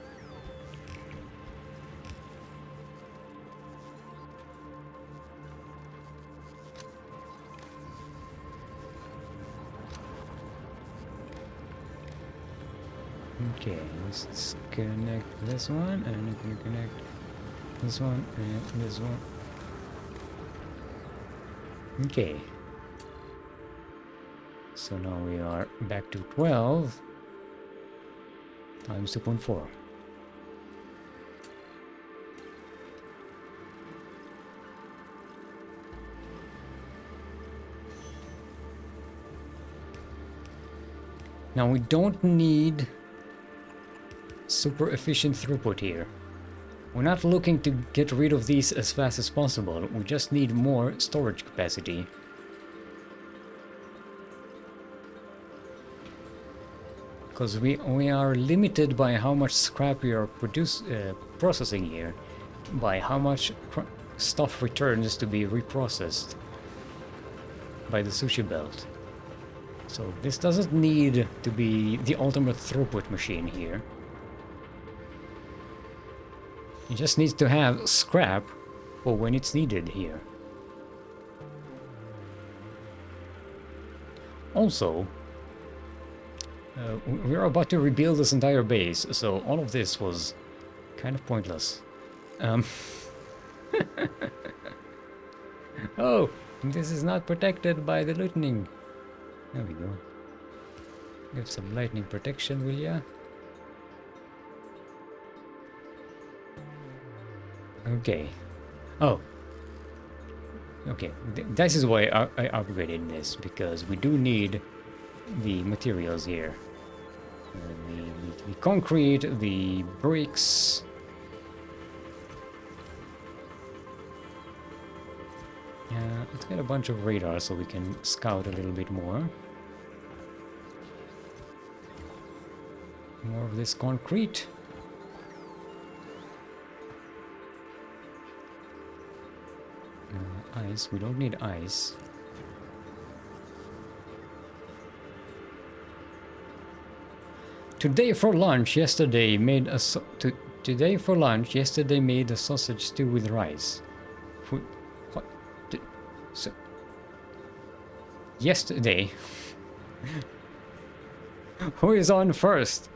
Okay, let's connect this one, and you can connect this one and this one. Okay. So now we are back to 12 times 2.4. Now we don't need super efficient throughput here. We're not looking to get rid of these as fast as possible, we just need more storage capacity. Because we are limited by how much scrap we are processing here, by how much stuff returns to be reprocessed by the sushi belt. So this doesn't need to be the ultimate throughput machine here. It just needs to have scrap for when it's needed here. Also, we're about to rebuild this entire base, so all of this was kind of pointless. Oh, this is not protected by the lightning. There we go. Give some lightning protection, will ya? Okay. Oh. Okay. This is why I upgraded this, because we do need the materials here. The concrete, the bricks. Yeah, let's get a bunch of radar so we can scout a little bit more. More of this concrete. Ice, we don't need ice. Today for lunch, yesterday made a sausage stew with rice. What? So yesterday. Who is on first?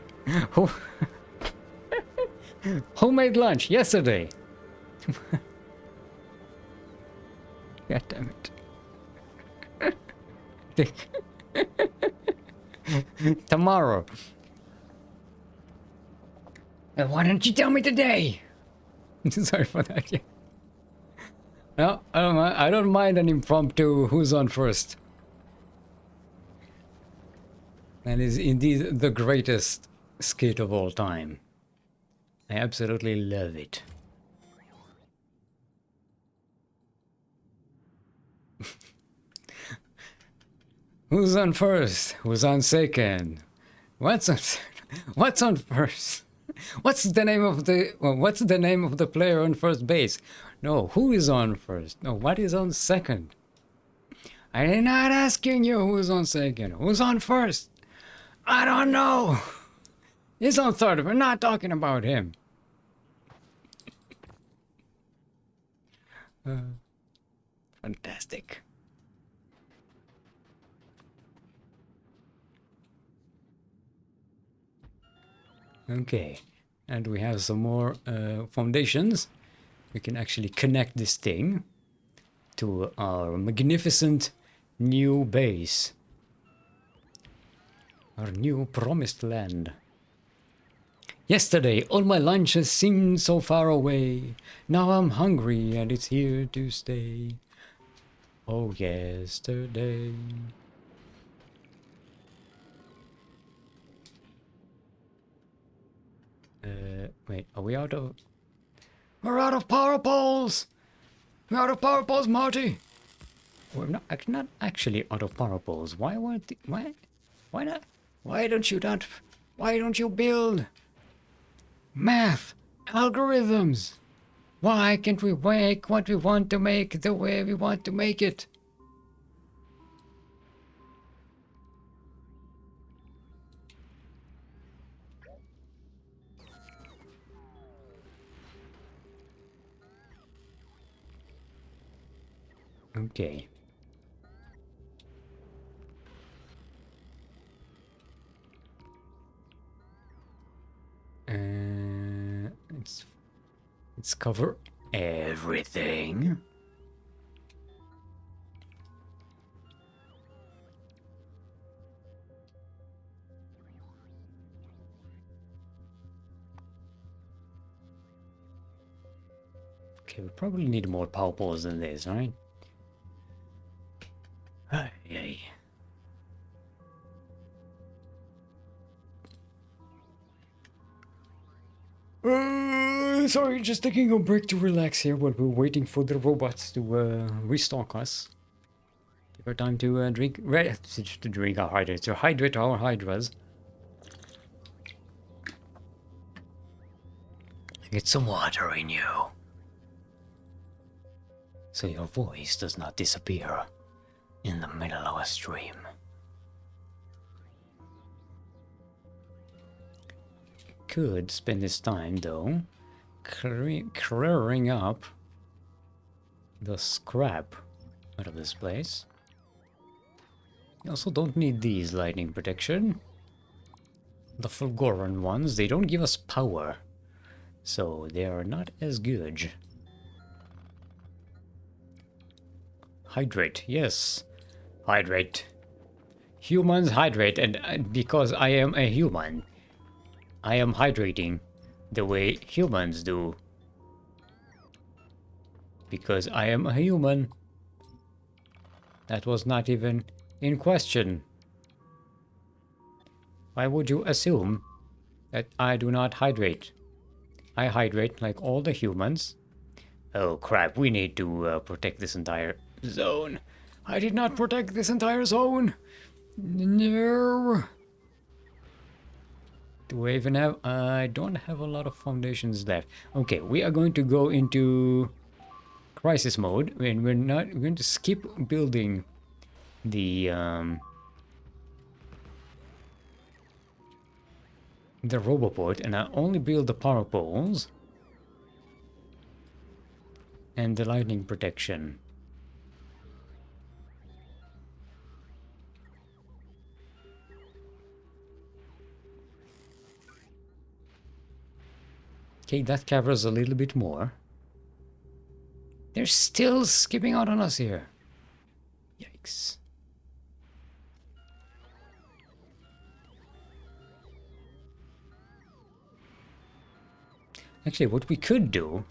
Who? Who made lunch yesterday? God damn it. Tomorrow. Why didn't you tell me today? Sorry for that. Yeah. No, I don't mind an impromptu who's on first. That is indeed the greatest skit of all time. I absolutely love it. Who's on first? Who's on second? What's on first? What's the name of the player on first base? No, who is on first? No, what is on second? I'm not asking you who's on second. Who's on first? I don't know. He's on third. We're not talking about him. Fantastic. Okay, and we have some more foundations. We can actually connect this thing to our magnificent new base. Our new promised land. Yesterday, all my lunches seemed so far away. Now I'm hungry and it's here to stay. Oh, yesterday. Wait, are we out of... We're out of power poles! We're out of power poles, Marty! We're not actually out of power poles. Why weren't the, why not? Why don't you build math algorithms? Why can't we make what we want to make the way we want to make it? Okay. Let's cover everything. Okay, we probably need more power poles than this, right? Hey. Sorry, just taking a break to relax here while we're waiting for the robots to restock us. Give our time to drink, to drink our hydras, to hydrate our hydras. Get some water in you, so your voice does not disappear in the middle of a stream. Could spend this time though clearing up the scrap out of this place. You also don't need these lightning protection. The Fulgoran ones, they don't give us power, so they are not as good. Hydrate, yes. Hydrate. Humans hydrate, and because I am a human, I am hydrating the way humans do. Because I am a human. That was not even in question. Why would you assume that I do not hydrate? I hydrate like all the humans. Oh crap, we need to protect this entire zone. I did not protect this entire zone. No. Do I even have... I don't have a lot of foundations left. Okay, we are going to go into crisis mode. We're going to skip building the roboport, and I only build the power poles and the lightning protection. Okay, that covers a little bit more. They're still skipping out on us here. Yikes. Actually, what we could do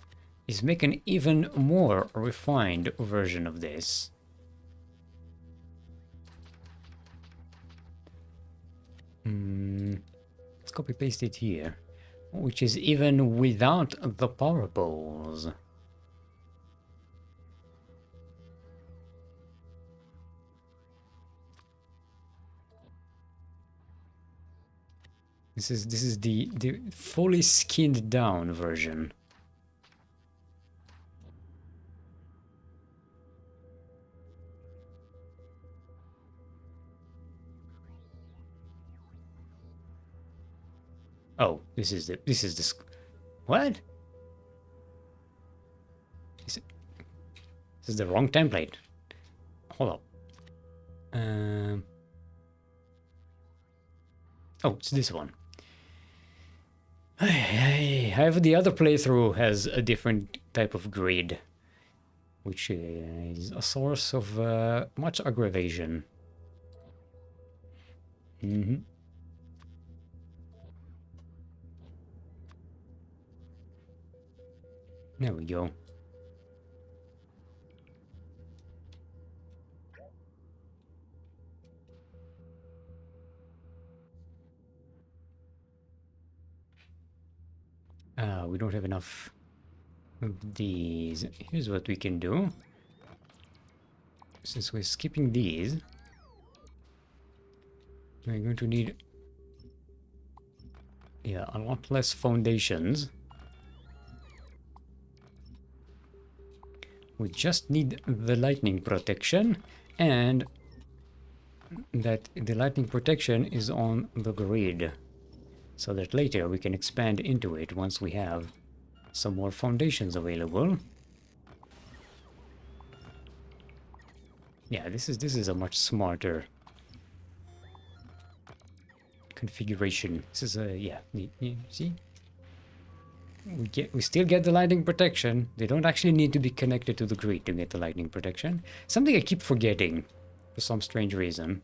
is make an even more refined version of this. Let's copy paste it here, which is even without the power poles. This is the fully skinned down version. Oh, this is what? This is the wrong template. Hold up. Oh, it's this one. However, the other playthrough has a different type of grid, which is a source of much aggravation. There we go. We don't have enough of these. Here's what we can do. Since we're skipping these, we're going to need a lot less foundations. We just need the lightning protection, and that the lightning protection is on the grid, so that later we can expand into it once we have some more foundations available. Yeah, this is a much smarter configuration. This is a see, we still get the lightning protection. They don't actually need to be connected to the grid to get the lightning protection. Something I keep forgetting for some strange reason.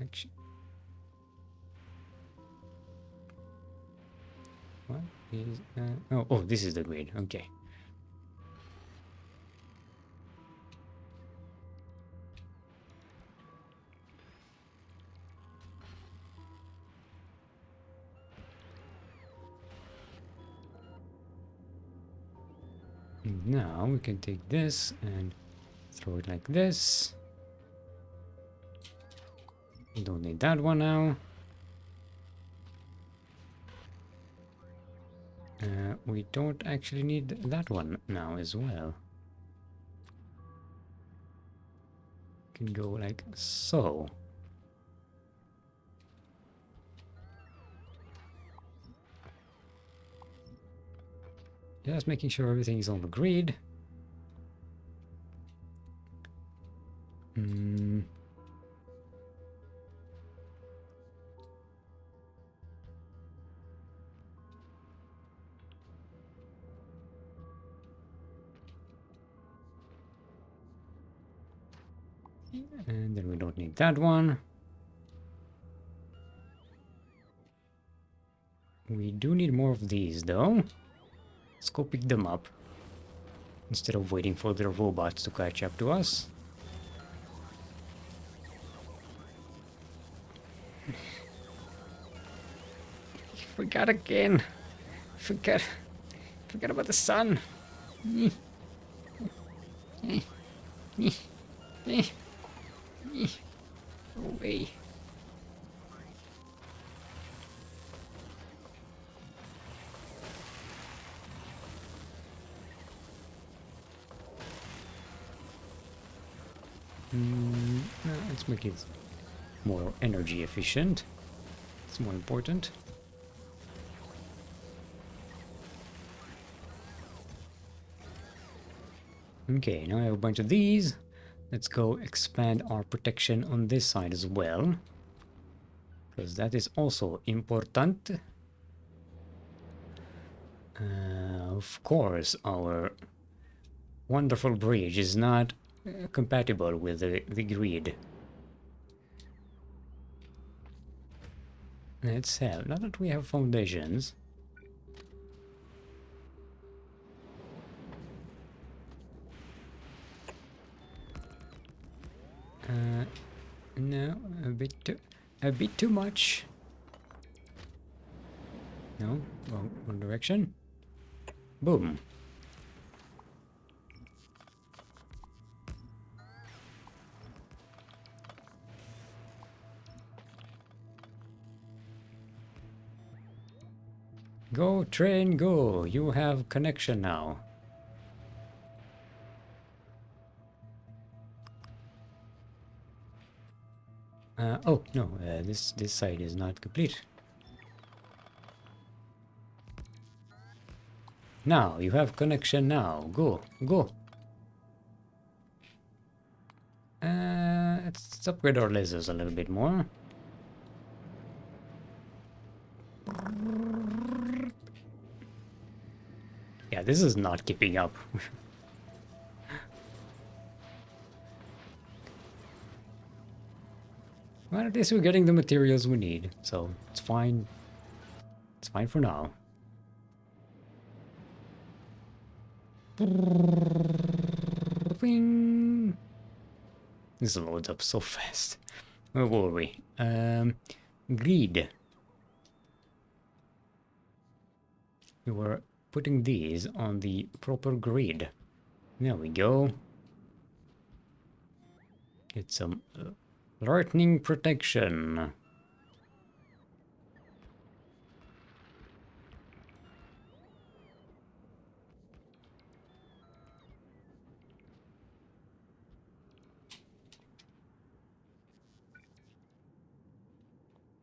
Actually, what is oh, this is the grid. Okay. Now we can take this and throw it like this. We don't need that one now. We don't actually need that one now as well. Can go like so. Just making sure everything is on the grid. And then we don't need that one. We do need more of these though. Let's go pick them up instead of waiting for the robots to catch up to us. Forgot again. Forgot about the sun. Away. Let's make it more energy efficient. It's more important. Okay, now I have a bunch of these. Let's go expand our protection on this side as well, because that is also important. Of course, our wonderful bridge is not compatible with the grid. Let's have, now that we have foundations, no, a bit too much. No, wrong direction. Boom. Go, train, go. You have connection now. Oh, no, this side is not complete. Now, you have connection now. Go, go. Let's upgrade our lasers a little bit more. Yeah, this is not keeping up. Well, at least we're getting the materials we need, so it's fine. It's fine for now. This loads up so fast. Where were we? Grid. We were putting these on the proper grid. There we go. Get some lightning protection.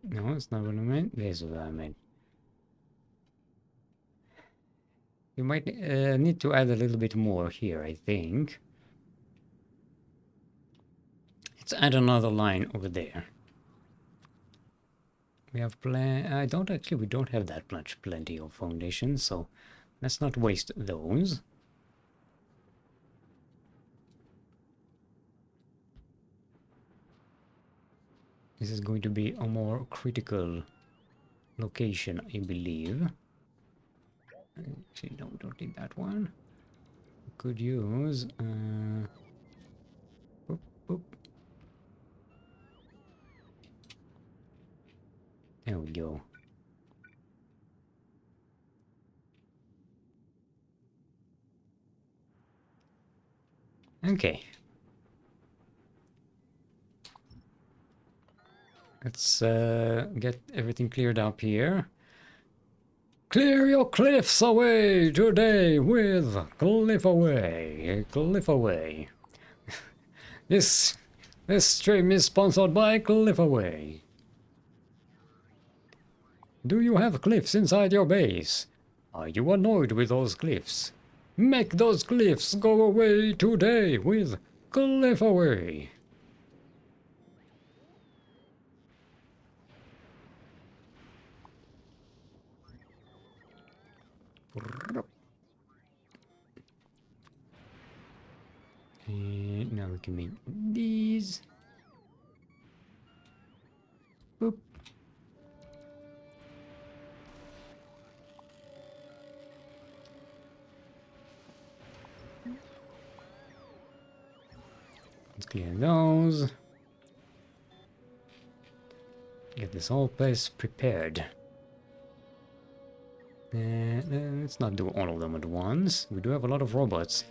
No, it's not what I meant. This is what I meant. You might need to add a little bit more here, I think. Let's add another line over there. We have we don't have that much plenty of foundations, so let's not waste those. This is going to be a more critical location, I believe. Actually, no, we don't need that one. We could use... boop, boop. There we go. Okay. Let's get everything cleared up here. Clear your cliffs away today with Cliff Away. Cliff Away. This stream is sponsored by Cliff Away. Do you have cliffs inside your base? Are you annoyed with those cliffs? Make those cliffs go away today with Cliff Away. And now we can make these. Boop. Let's clear those. Get this whole place prepared. Let's not do all of them at once. We do have a lot of robots,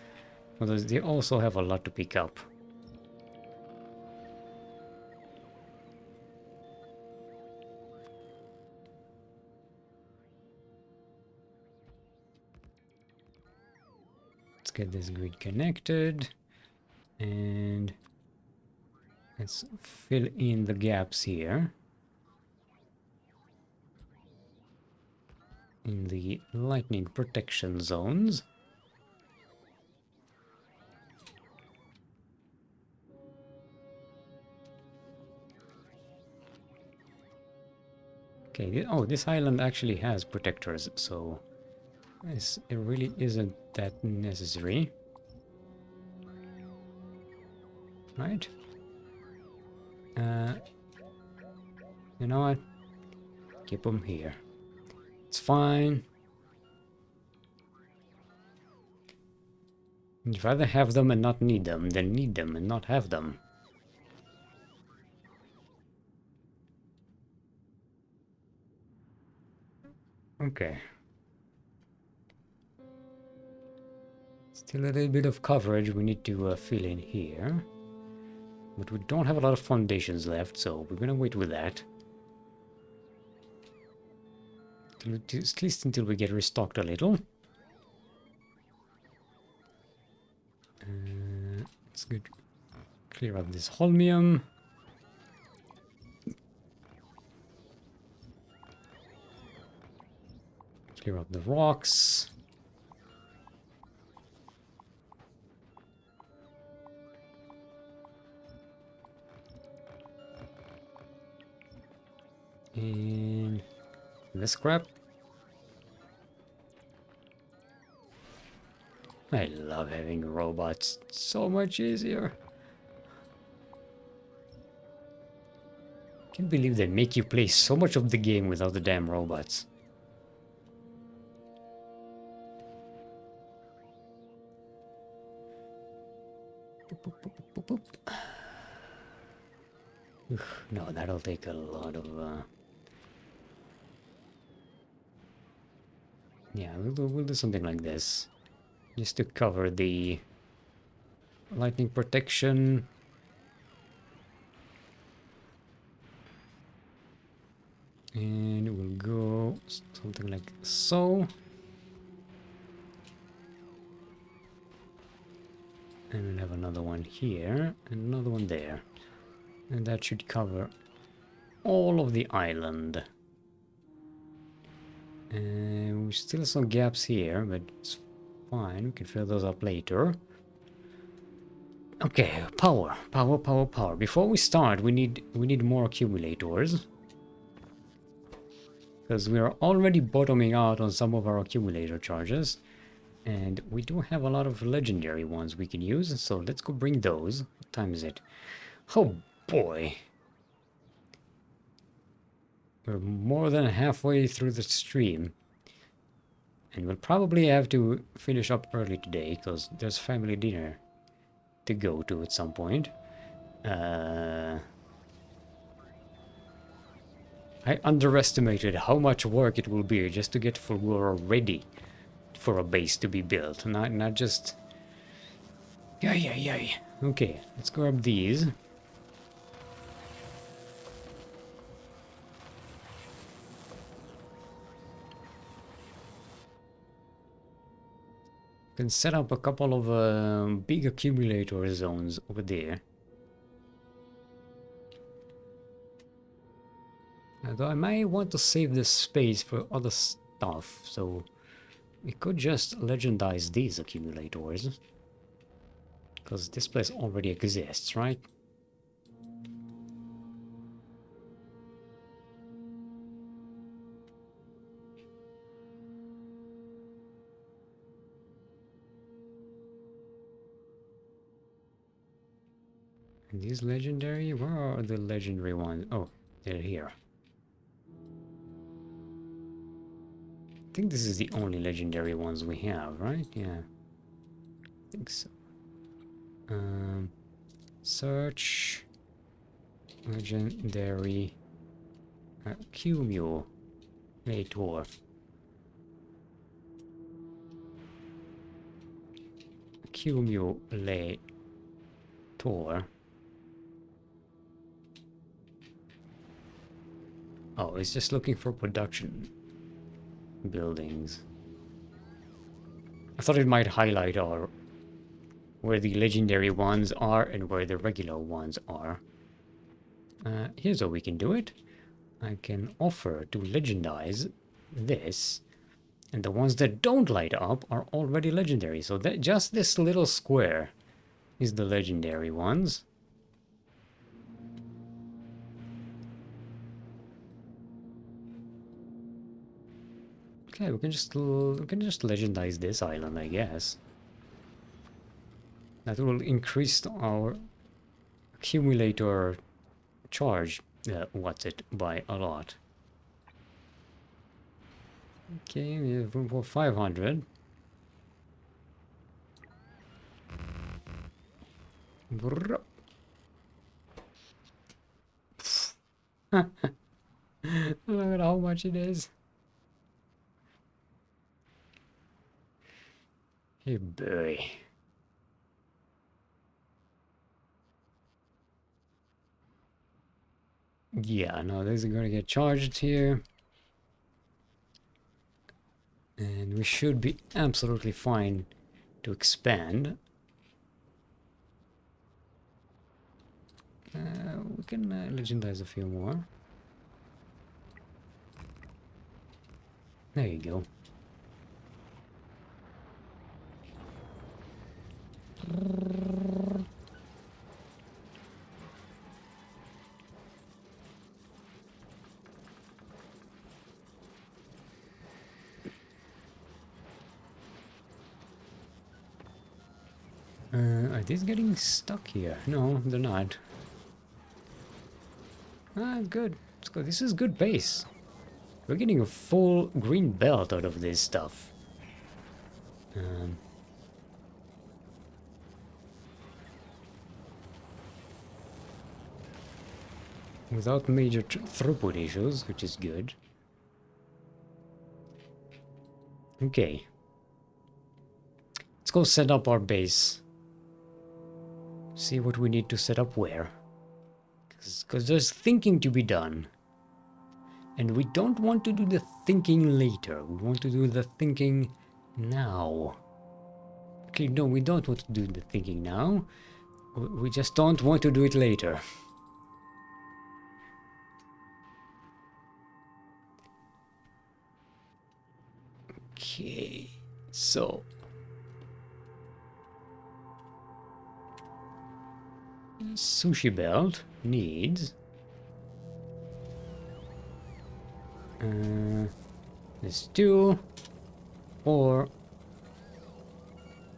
but they also have a lot to pick up. Let's get this grid connected, and let's fill in the gaps here in the lightning protection zones. Okay, oh, this island actually has protectors, so it really isn't that necessary. Right? You know what? Keep them here. It's fine. I'd rather have them and not need them than need them and not have them. Okay. Still a little bit of coverage we need to fill in here. But we don't have a lot of foundations left, so we're gonna wait with that. At least until we get restocked a little. Let's get clear out this holmium. Clear out the rocks. And the scrap. I love having robots. It's so much easier. Can't believe they make you play so much of the game without the damn robots. Boop, boop, boop, boop, boop, boop. No, that'll take a lot of... Yeah, we'll do something like this. Just to cover the lightning protection. And we'll go something like so. And we'll have another one here, and another one there. And that should cover all of the island. And we still have some gaps here, but it's fine. We can fill those up later. Okay, power, power, power, power. Before we start, we need more accumulators. Because we are already bottoming out on some of our accumulator charges. And we do have a lot of legendary ones we can use, so let's go bring those. What time is it? Oh boy! We're more than halfway through the stream. And we'll probably have to finish up early today, because there's family dinner to go to at some point. I underestimated how much work it will be just to get Fulgora ready for a base to be built, not just... Yay. Okay, let's grab these. Can set up a couple of big accumulator zones over there. Although I might want to save this space for other stuff, so we could just legendize these accumulators. Because this place already exists, right? And these legendary? Where are the legendary ones? Oh, they're here. I think this is the only legendary ones we have, right? Yeah. I think so. Search legendary accumulator. Accumulator. Oh, it's just looking for production buildings. I thought it might highlight our where the legendary ones are and where the regular ones are. Here's how we can do it. I can offer to legendize this, and the ones that don't light up are already legendary. So that just this little square is the legendary ones. Okay, we can just legendize this island, I guess. That will increase our accumulator charge, by a lot. Okay, we have room for 500. Look at how much it is. Hey boy. Yeah, no, these are gonna get charged here. And we should be absolutely fine to expand. We can legendize a few more. There you go. Are these getting stuck here? No, they're not. Ah, good. Let's go. This is good pace. We're getting a full green belt out of this stuff. Without major throughput issues, which is good. Okay. Let's go set up our base. See what we need to set up where. Because there's thinking to be done. And we don't want to do the thinking later. We want to do the thinking now. Okay, no, we don't want to do the thinking now. We just don't want to do it later. Okay, so sushi belt needs there's 2 or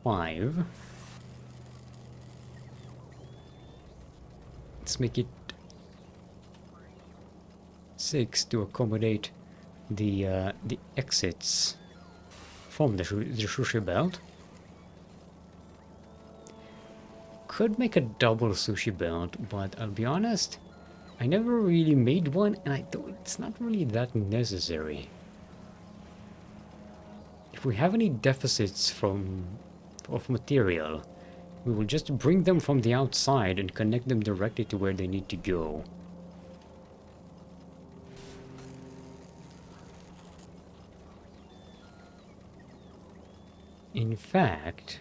5. Let's make it 6 to accommodate the exits from the sushi belt. Could make a double sushi belt, but I'll be honest, I never really made one, and it's not really that necessary. If we have any deficits of material, we will just bring them from the outside and connect them directly to where they need to go. In fact,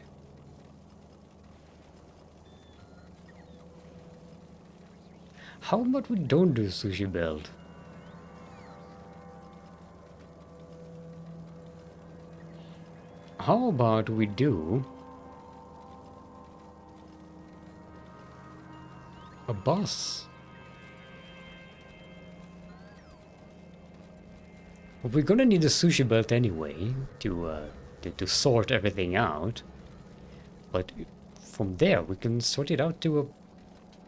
how about we don't do sushi belt? How about we do a bus? Well, we're gonna need a sushi belt anyway to sort everything out. But from there, we can sort it out to a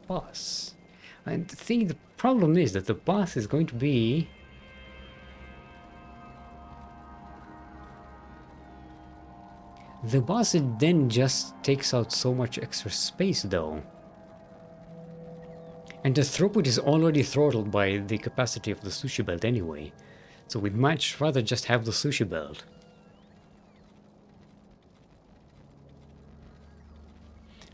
bus. And the problem is that the bus is going to be... The bus then just takes out so much extra space though. And the throughput is already throttled by the capacity of the sushi belt anyway. So we'd much rather just have the sushi belt.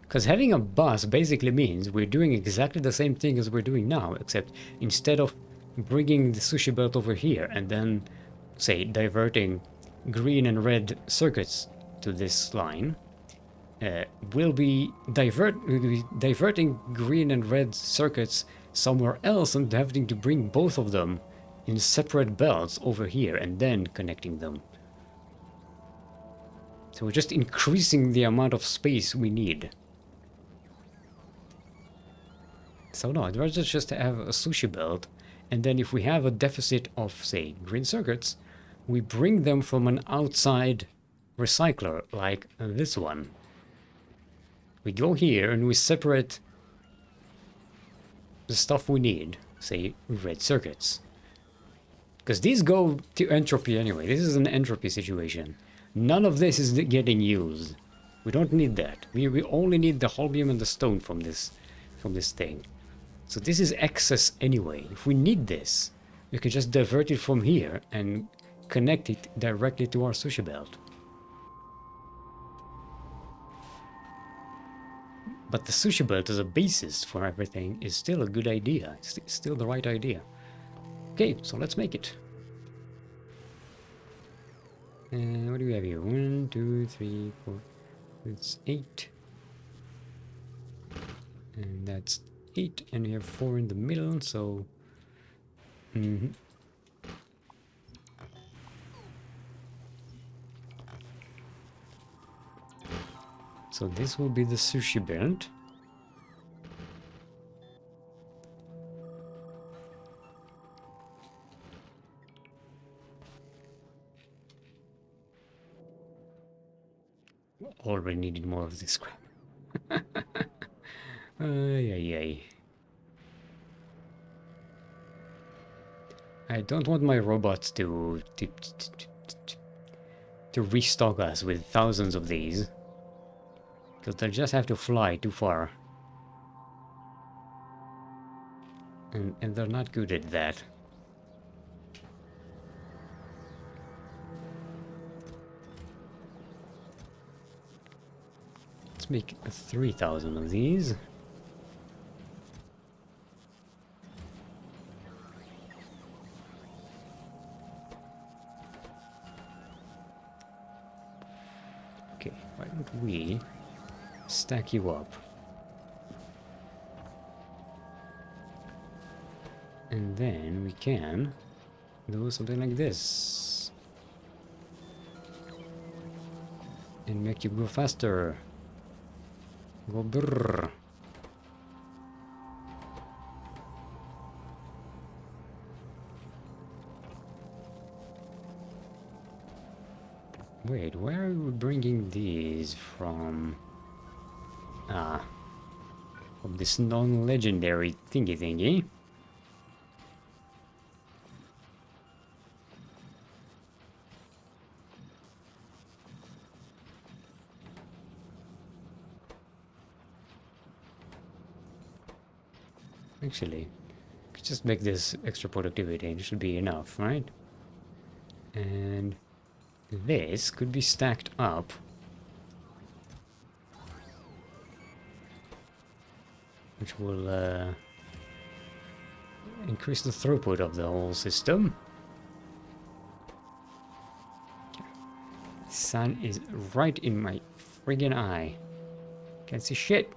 Because having a bus basically means we're doing exactly the same thing as we're doing now, except instead of bringing the sushi belt over here and then, say, diverting green and red circuits to this line, we'll be diverting green and red circuits somewhere else and having to bring both of them in separate belts over here and then connecting them. So we're just increasing the amount of space we need. So no, I'd rather just have a sushi belt, and then if we have a deficit of, say, green circuits, we bring them from an outside recycler, like this one. We go here and we separate the stuff we need, say, red circuits. Because these go to entropy anyway, this is an entropy situation. None of this is getting used. We don't need that. We only need the holmium and the stone from this thing. So this is excess anyway. If we need this, we can just divert it from here and connect it directly to our sushi belt. But the sushi belt as a basis for everything is still a good idea. It's still the right idea. Okay, so let's make it. What do we have here? 1, 2, 3, 4. It's 8. And that's 8, and we have 4 in the middle, so... So this will be the sushi belt. Already needed more of this crap. Ay, ay, ay. I don't want my robots to restock us with thousands of these. Because they'll just have to fly too far. And they're not good at that. Let's make 3,000 of these. Okay, why don't we stack you up? And then we can do something like this. And make you go faster. Go brrr. Wait, where are we bringing these from? Ah, from this non-legendary thingy. Actually, could just make this extra productivity and it should be enough, right? And this could be stacked up. Which will increase the throughput of the whole system. Sun is right in my friggin' eye. Can't see shit.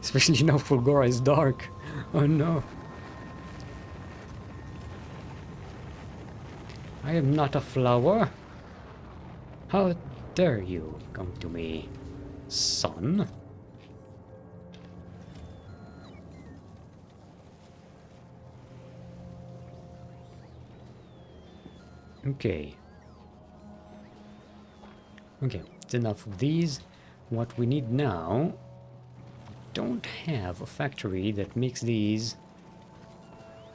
Especially now Fulgora is dark. Oh no. I am not a flower. How dare you come to me, son? Okay. Okay, it's enough of these. What we need now... don't have a factory that makes these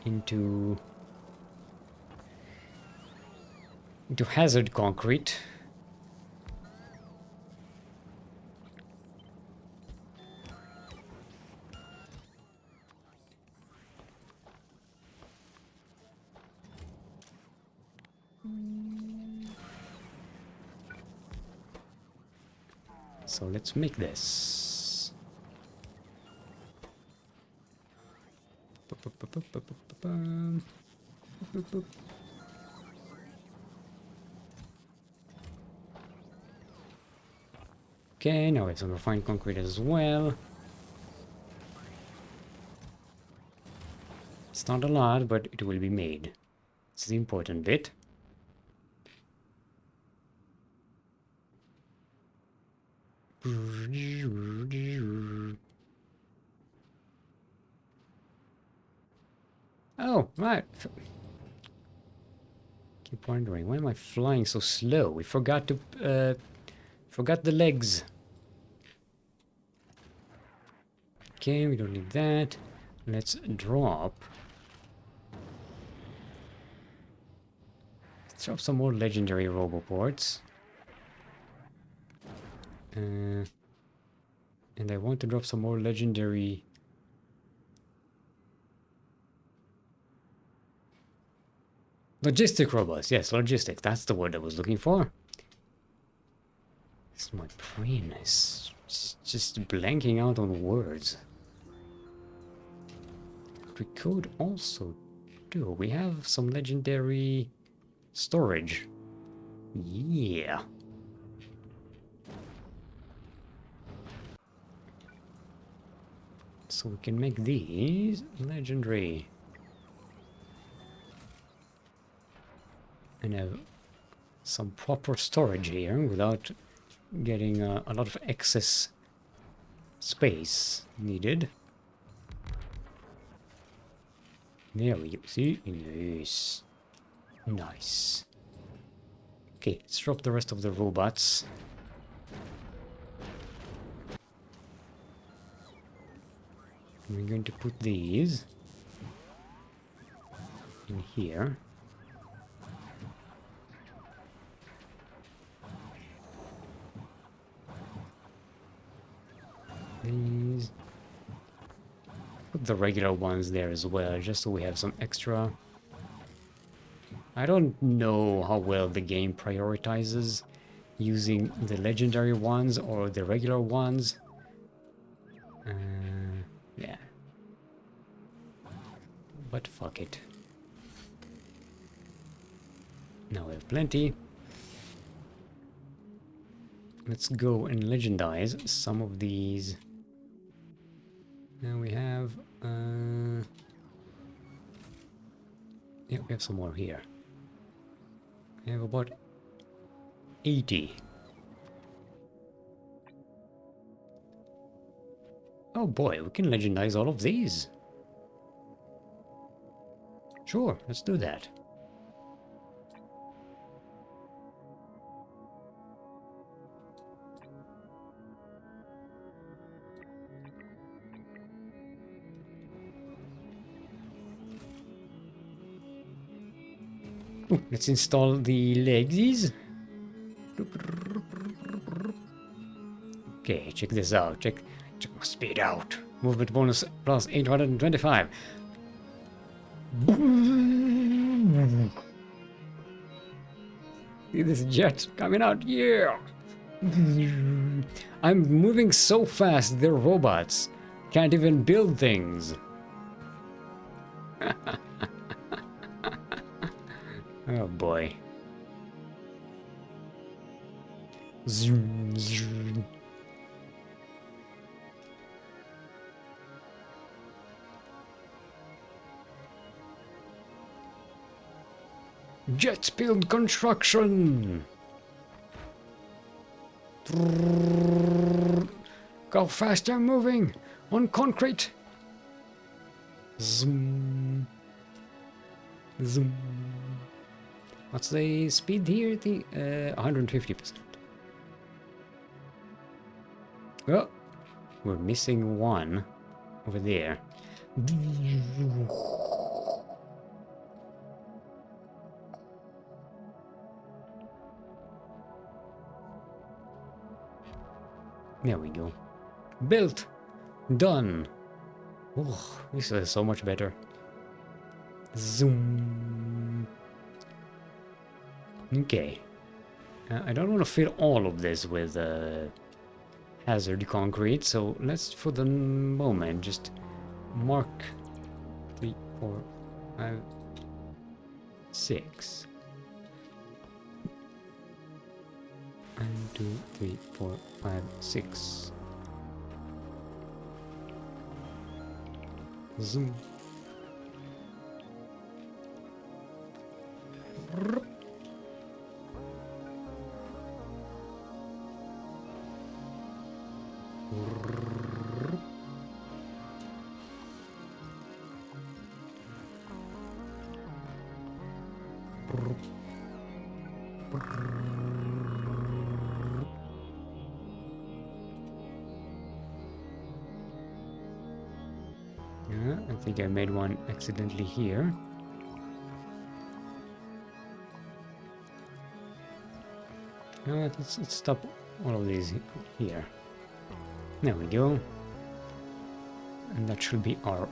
into hazard concrete. So let's make this. Okay, now we have some refined concrete as well. It's not a lot, but it will be made. It's the important bit. Oh, right. Keep wondering, why am I flying so slow? We forgot to, forgot the legs. Okay, we don't need that. Let's drop. Let's drop some more legendary roboports. And I want to drop some more legendary... logistic robots. Yes, logistic. That's the word I was looking for. My brain is just blanking out on words. We could also do... we have some legendary storage. Yeah. So we can make these legendary. And have some proper storage here without getting a lot of excess space needed. There we go. See? Nice. Nice. Okay, let's drop the rest of the robots. We're going to put these in here. These. Put the regular ones there as well, just so we have some extra. I don't know how well the game prioritizes using the legendary ones or the regular ones. Yeah. But fuck it. Now we have plenty. Let's go and legendize some of these. Now we have... yeah, we have some more here. We have about 80. Oh boy, we can legendize all of these. Sure, let's do that. Ooh, let's install the legsies. Okay, check this out. Check my speed out. Movement bonus plus 825. See this jet coming out? Yeah. I'm moving so fast, they're robots. Can't even build things. Oh boy. Zoom, zoom. Jet build construction. Go faster moving on concrete. Zoom. Zoom. What's the speed here? The 150%. Oh, we're missing one over there. There we go. Built. Done. Oh, this is so much better. Zoom. Okay. I don't want to fill all of this with hazard concrete, so let's, for the moment, just mark 3, 4, 5, 6. 1, 2, 3, 4, 5, 6. Zoom. Yeah, I think I made one accidentally here. Let's stop all of these here. There we go. And that should be our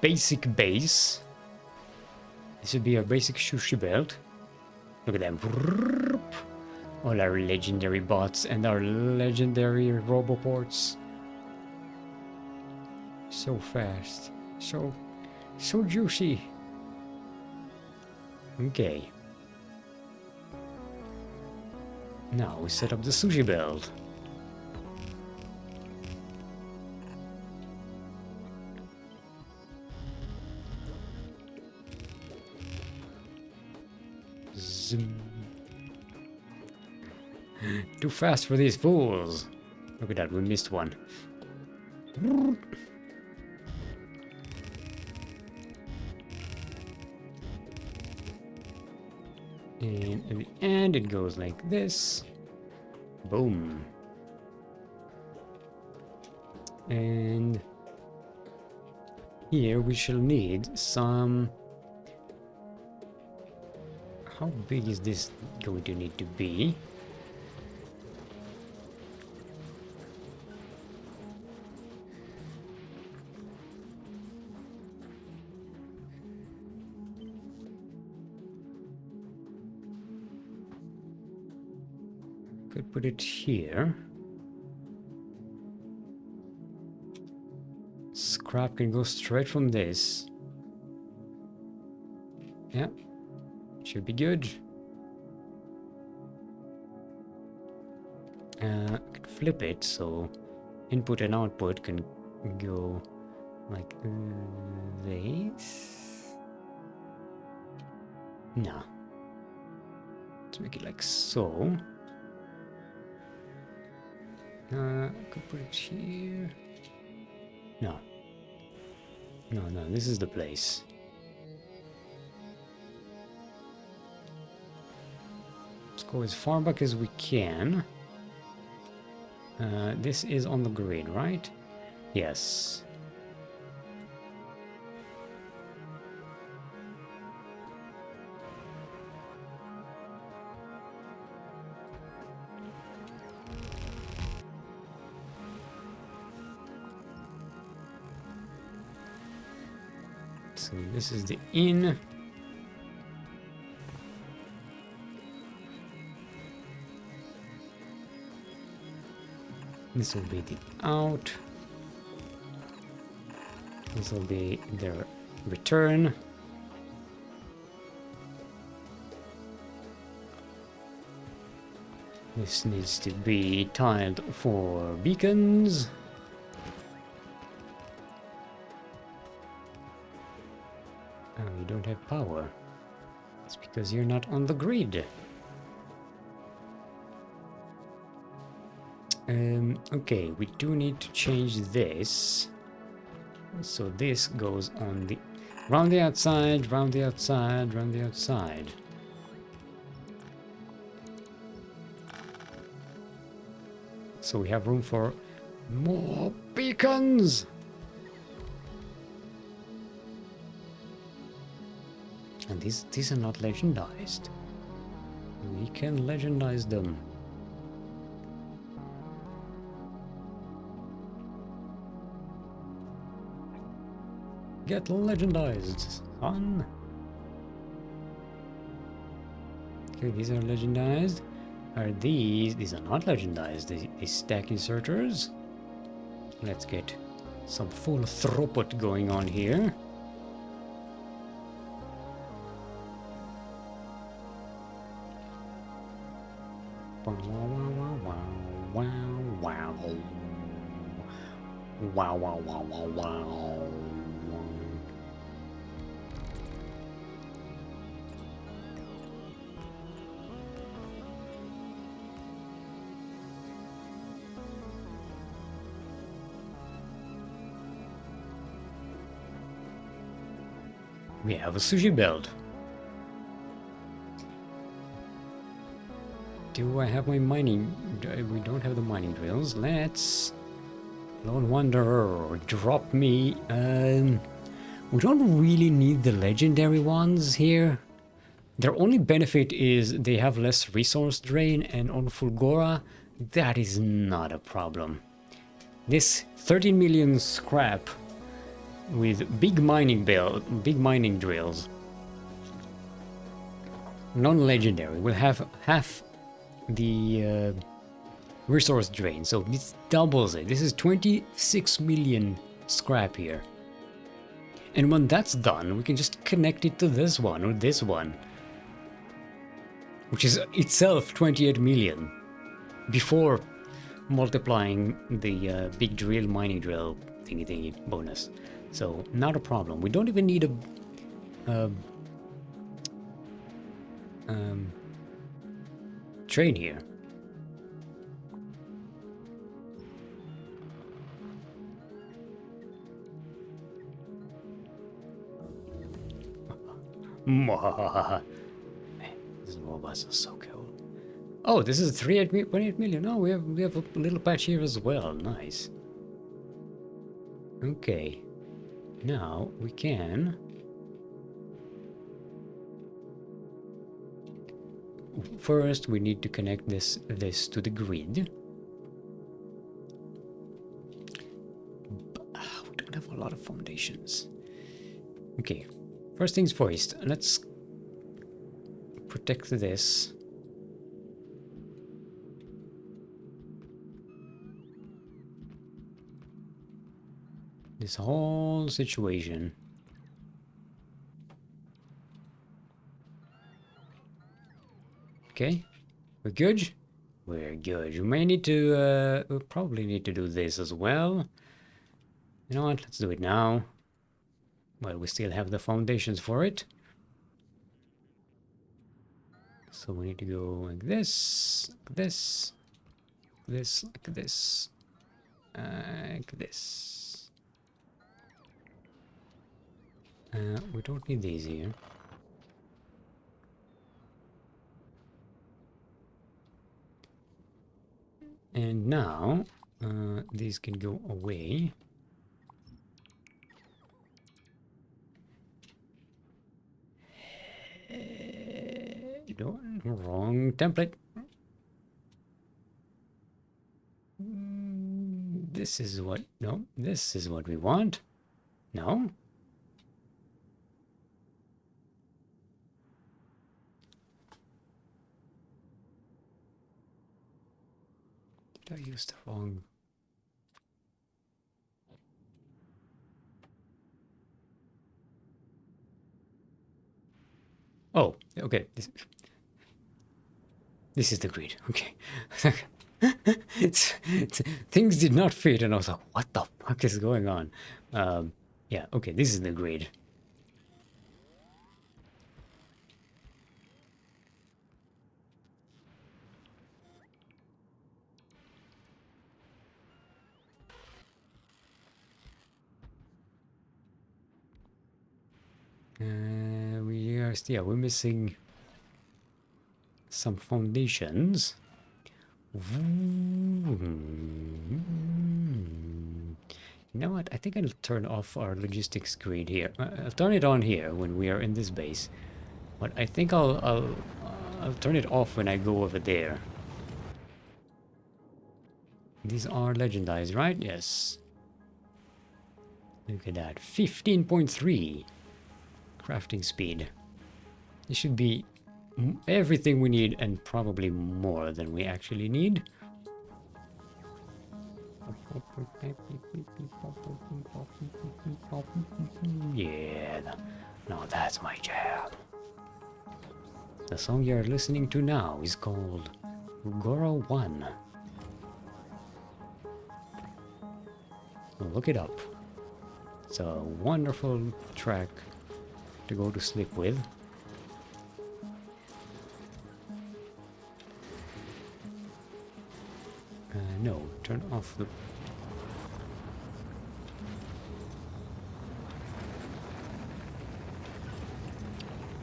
basic base. This should be our basic sushi belt. Look at them. All our legendary bots and our legendary roboports. So fast. So juicy. Okay. Now we set up the sushi belt. Zoom. Too fast for these fools. Look at that, we missed one. And at the end it goes like this. Boom. And here we shall need some... How big is this going to need to be? Could put it here. Scrap can go straight from this. Yeah, should be good. I could flip it so input and output can go like this. No. Let's make it like so. I could put it here. No. No, this is the place. Let's go as far back as we can. This is on the grid, right? Yes. So this is the in. This will be the out. This will be the return. This needs to be tiled for beacons. Oh, you don't have power. It's because you're not on the grid. Okay, we do need to change this. So this goes on the... round the outside, round the outside, round the outside. So we have room for more beacons! And these are not legendized. We can legendize them. Get legendized, son. Okay, these are legendized. Are these? These are not legendized. These stack inserters. Let's get some full throughput going on here. Wow, wow, wow, wow, wow. Wow, wow, wow, wow, wow. We have a sushi belt. Do I have my mining? We don't have the mining drills. Let's... Lone Wanderer, drop me. We don't really need the legendary ones here. Their only benefit is they have less resource drain, and on Fulgora, that is not a problem. This 13 million scrap with big mining drills, non-legendary, will have half the resource drain, so this doubles it. This is 26 million scrap here. And when that's done, we can just connect it to this one or this one, which is itself 28 million, before multiplying the big drill, mining drill thingy bonus. So not a problem. We don't even need a train here. These robots are so cool. Oh, this is 3.8 million. Oh, we have a little patch here as well. Nice. Okay. Now we can... First, we need to connect this to the grid. We don't have a lot of foundations. Okay, first things first. Let's protect this. This whole situation. Okay, we're good? We're good. We may need to, we'll probably need to do this as well. You know what, let's do it now. Well, we still have the foundations for it. So we need to go like this, like this, like this, like this. We don't need these here. And now, these can go away. No, wrong template. This is what, no, this is what we want. No? Did I use the wrong? Oh, okay. This is the grid. Okay. Things did not fit, and I was like, what the fuck is going on? Yeah, okay, this is the grid. We're missing some foundations. You know what? I think I'll turn off our logistics grid here. I'll turn it on here when we are in this base, but I think I'll turn it off when I go over there. These are legendized, right? Yes. Look at that. 15.3 crafting speed. This should be everything we need and probably more than we actually need. Yeah, now that's my jam. The song you're listening to now is called Fulgora 1. Look it up. It's a wonderful track to go to sleep with. No, turn off the...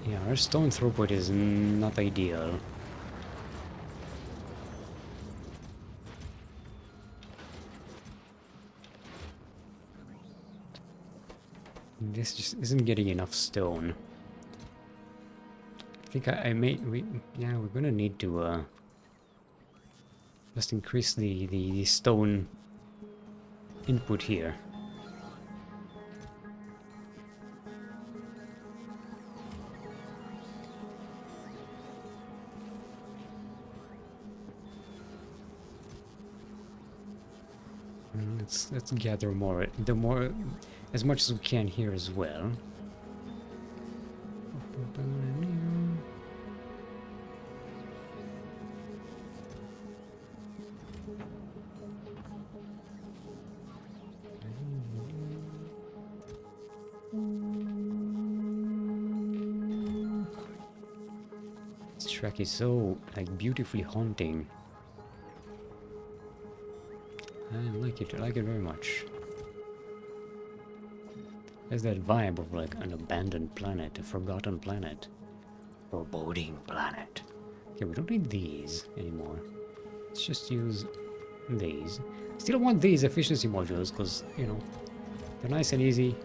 Yeah, our stone throughput is not ideal. This just isn't getting enough stone. I think yeah, we're gonna need to just increase the stone input here. Let's gather more, as much as we can here as well. This track is so like beautifully haunting. I like it very much. There's that vibe of like an abandoned planet, a forgotten planet, foreboding planet. Okay, we don't need these anymore. Let's just use these. Still want these efficiency modules because, you know, they're nice and easy.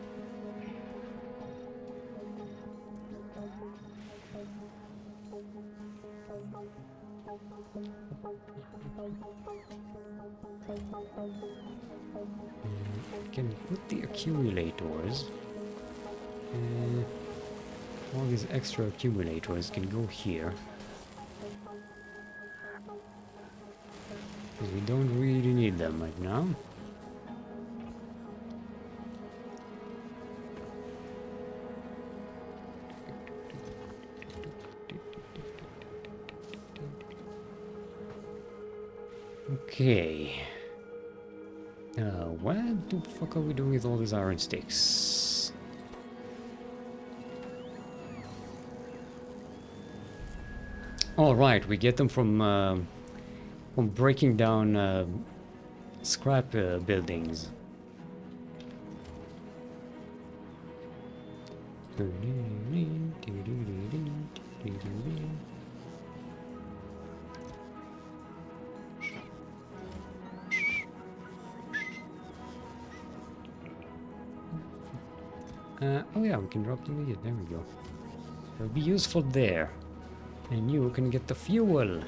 Can put the accumulators. All these extra accumulators can go here. Because we don't really need them right now. Okay. What the fuck are we doing with all these iron sticks? All right, we get them from breaking down scrap buildings. Oh yeah, we can drop them here. There we go. It'll be useful there. And you can get the fuel.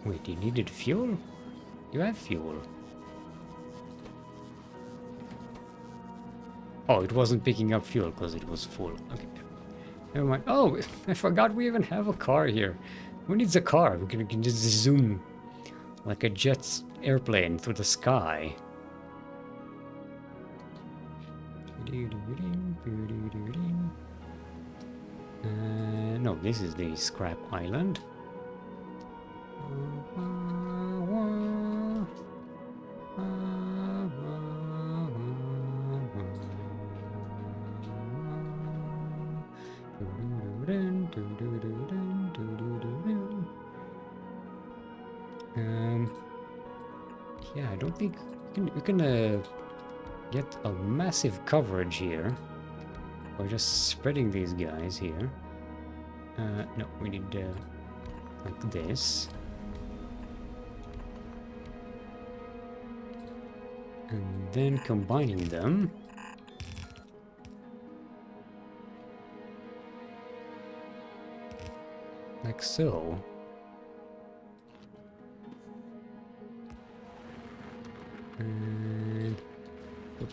Wait, you needed fuel? You have fuel. Oh, it wasn't picking up fuel because it was full. Okay. Never mind. Oh, I forgot we even have a car here. Who needs a car? We can just zoom like a jet airplane through the sky. No, this is the scrap island. Yeah, I don't think we can get a massive coverage here by just spreading these guys here. No, we need like this. And then combining them. Like so. And look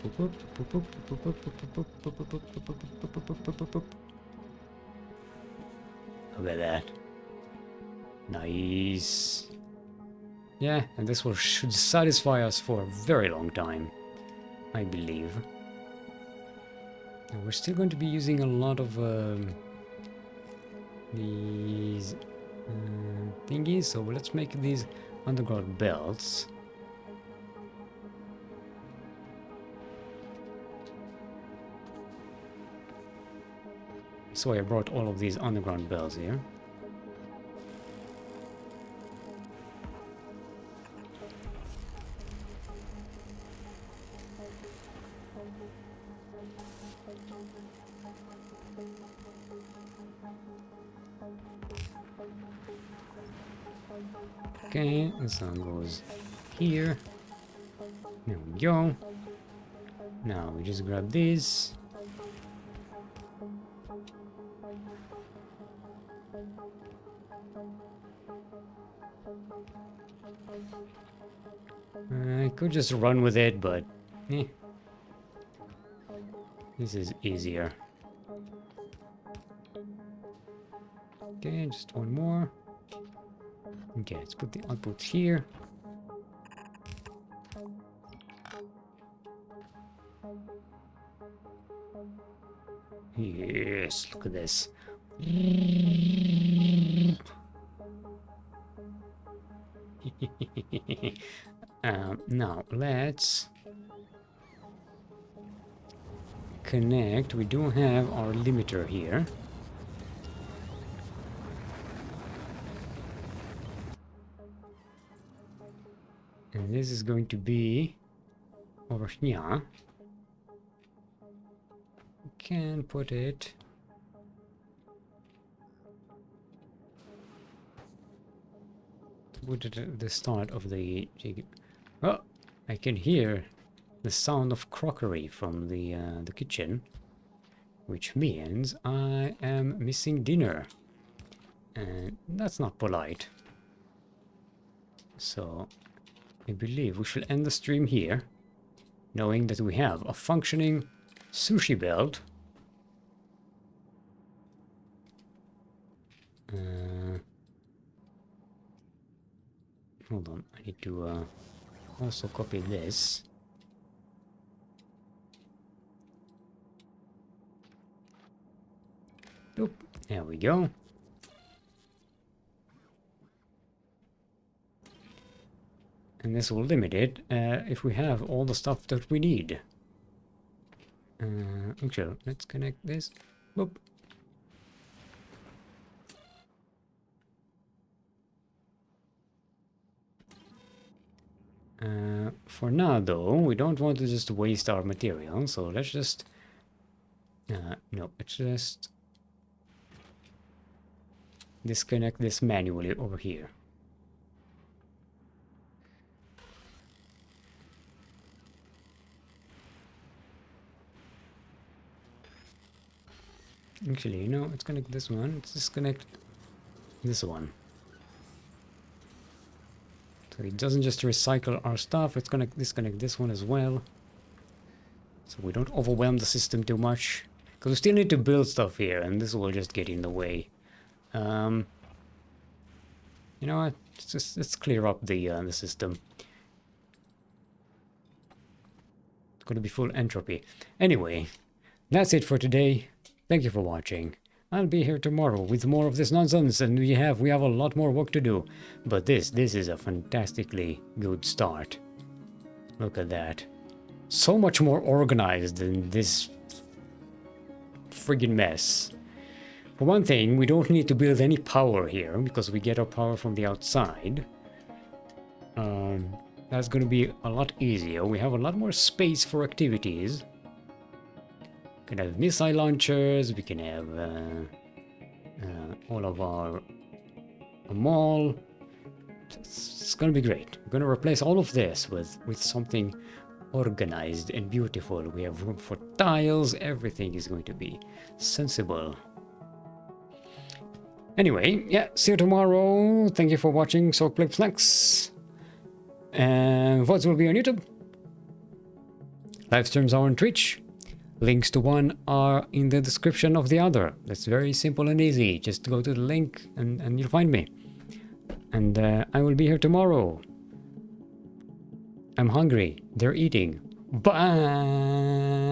at that. Nice. Yeah, and this should satisfy us for a very long time, I believe. And we're still going to be using a lot of these thingies, so let's make these underground belts. So I brought all of these underground bells here. Okay, the sun goes here. There we go. Now we just grab this. I could just run with it, but this is easier. Okay, just one more. Okay, let's put the output here. Yes, look at this. Now let's connect. We do have our limiter here. And this is going to be over here. We can put it at the start of the... Oh, I can hear the sound of crockery from the kitchen. which means I am missing dinner. And that's not polite. So I believe we shall end the stream here, knowing that we have a functioning sushi belt. Hold on, I need to also copy this. Oop, there we go. And this will limit it if we have all the stuff that we need. Actually, let's connect this. Boop. For now, though, we don't want to just waste our material, so let's just... no, let's just disconnect this manually over here. Actually, no, let's connect this one. Let's disconnect this one. So it doesn't just recycle our stuff, it's gonna disconnect this one as well. So we don't overwhelm the system too much. Because we still need to build stuff here, and this will just get in the way. You know what? Let's clear up the system. It's gonna be full entropy. Anyway, that's it for today. Thank you for watching. I'll be here tomorrow with more of this nonsense, and we have a lot more work to do. But this is a fantastically good start. Look at that. So much more organized than this friggin' mess. For one thing, we don't need to build any power here, because we get our power from the outside. That's gonna be a lot easier. We have a lot more space for activities. We can have missile launchers, we can have all of our mall. It's gonna be great. We're gonna replace all of this with something organized and beautiful. We have room for tiles, everything is going to be sensible. Anyway, yeah, see you tomorrow. Thank you for watching Soulclip Flex. And VODs will be on YouTube. Live streams are on Twitch. Links to one are in the description of the other. That's very simple and easy. Just go to the link and you'll find me. And I will be here tomorrow. I'm hungry. They're eating. Bye!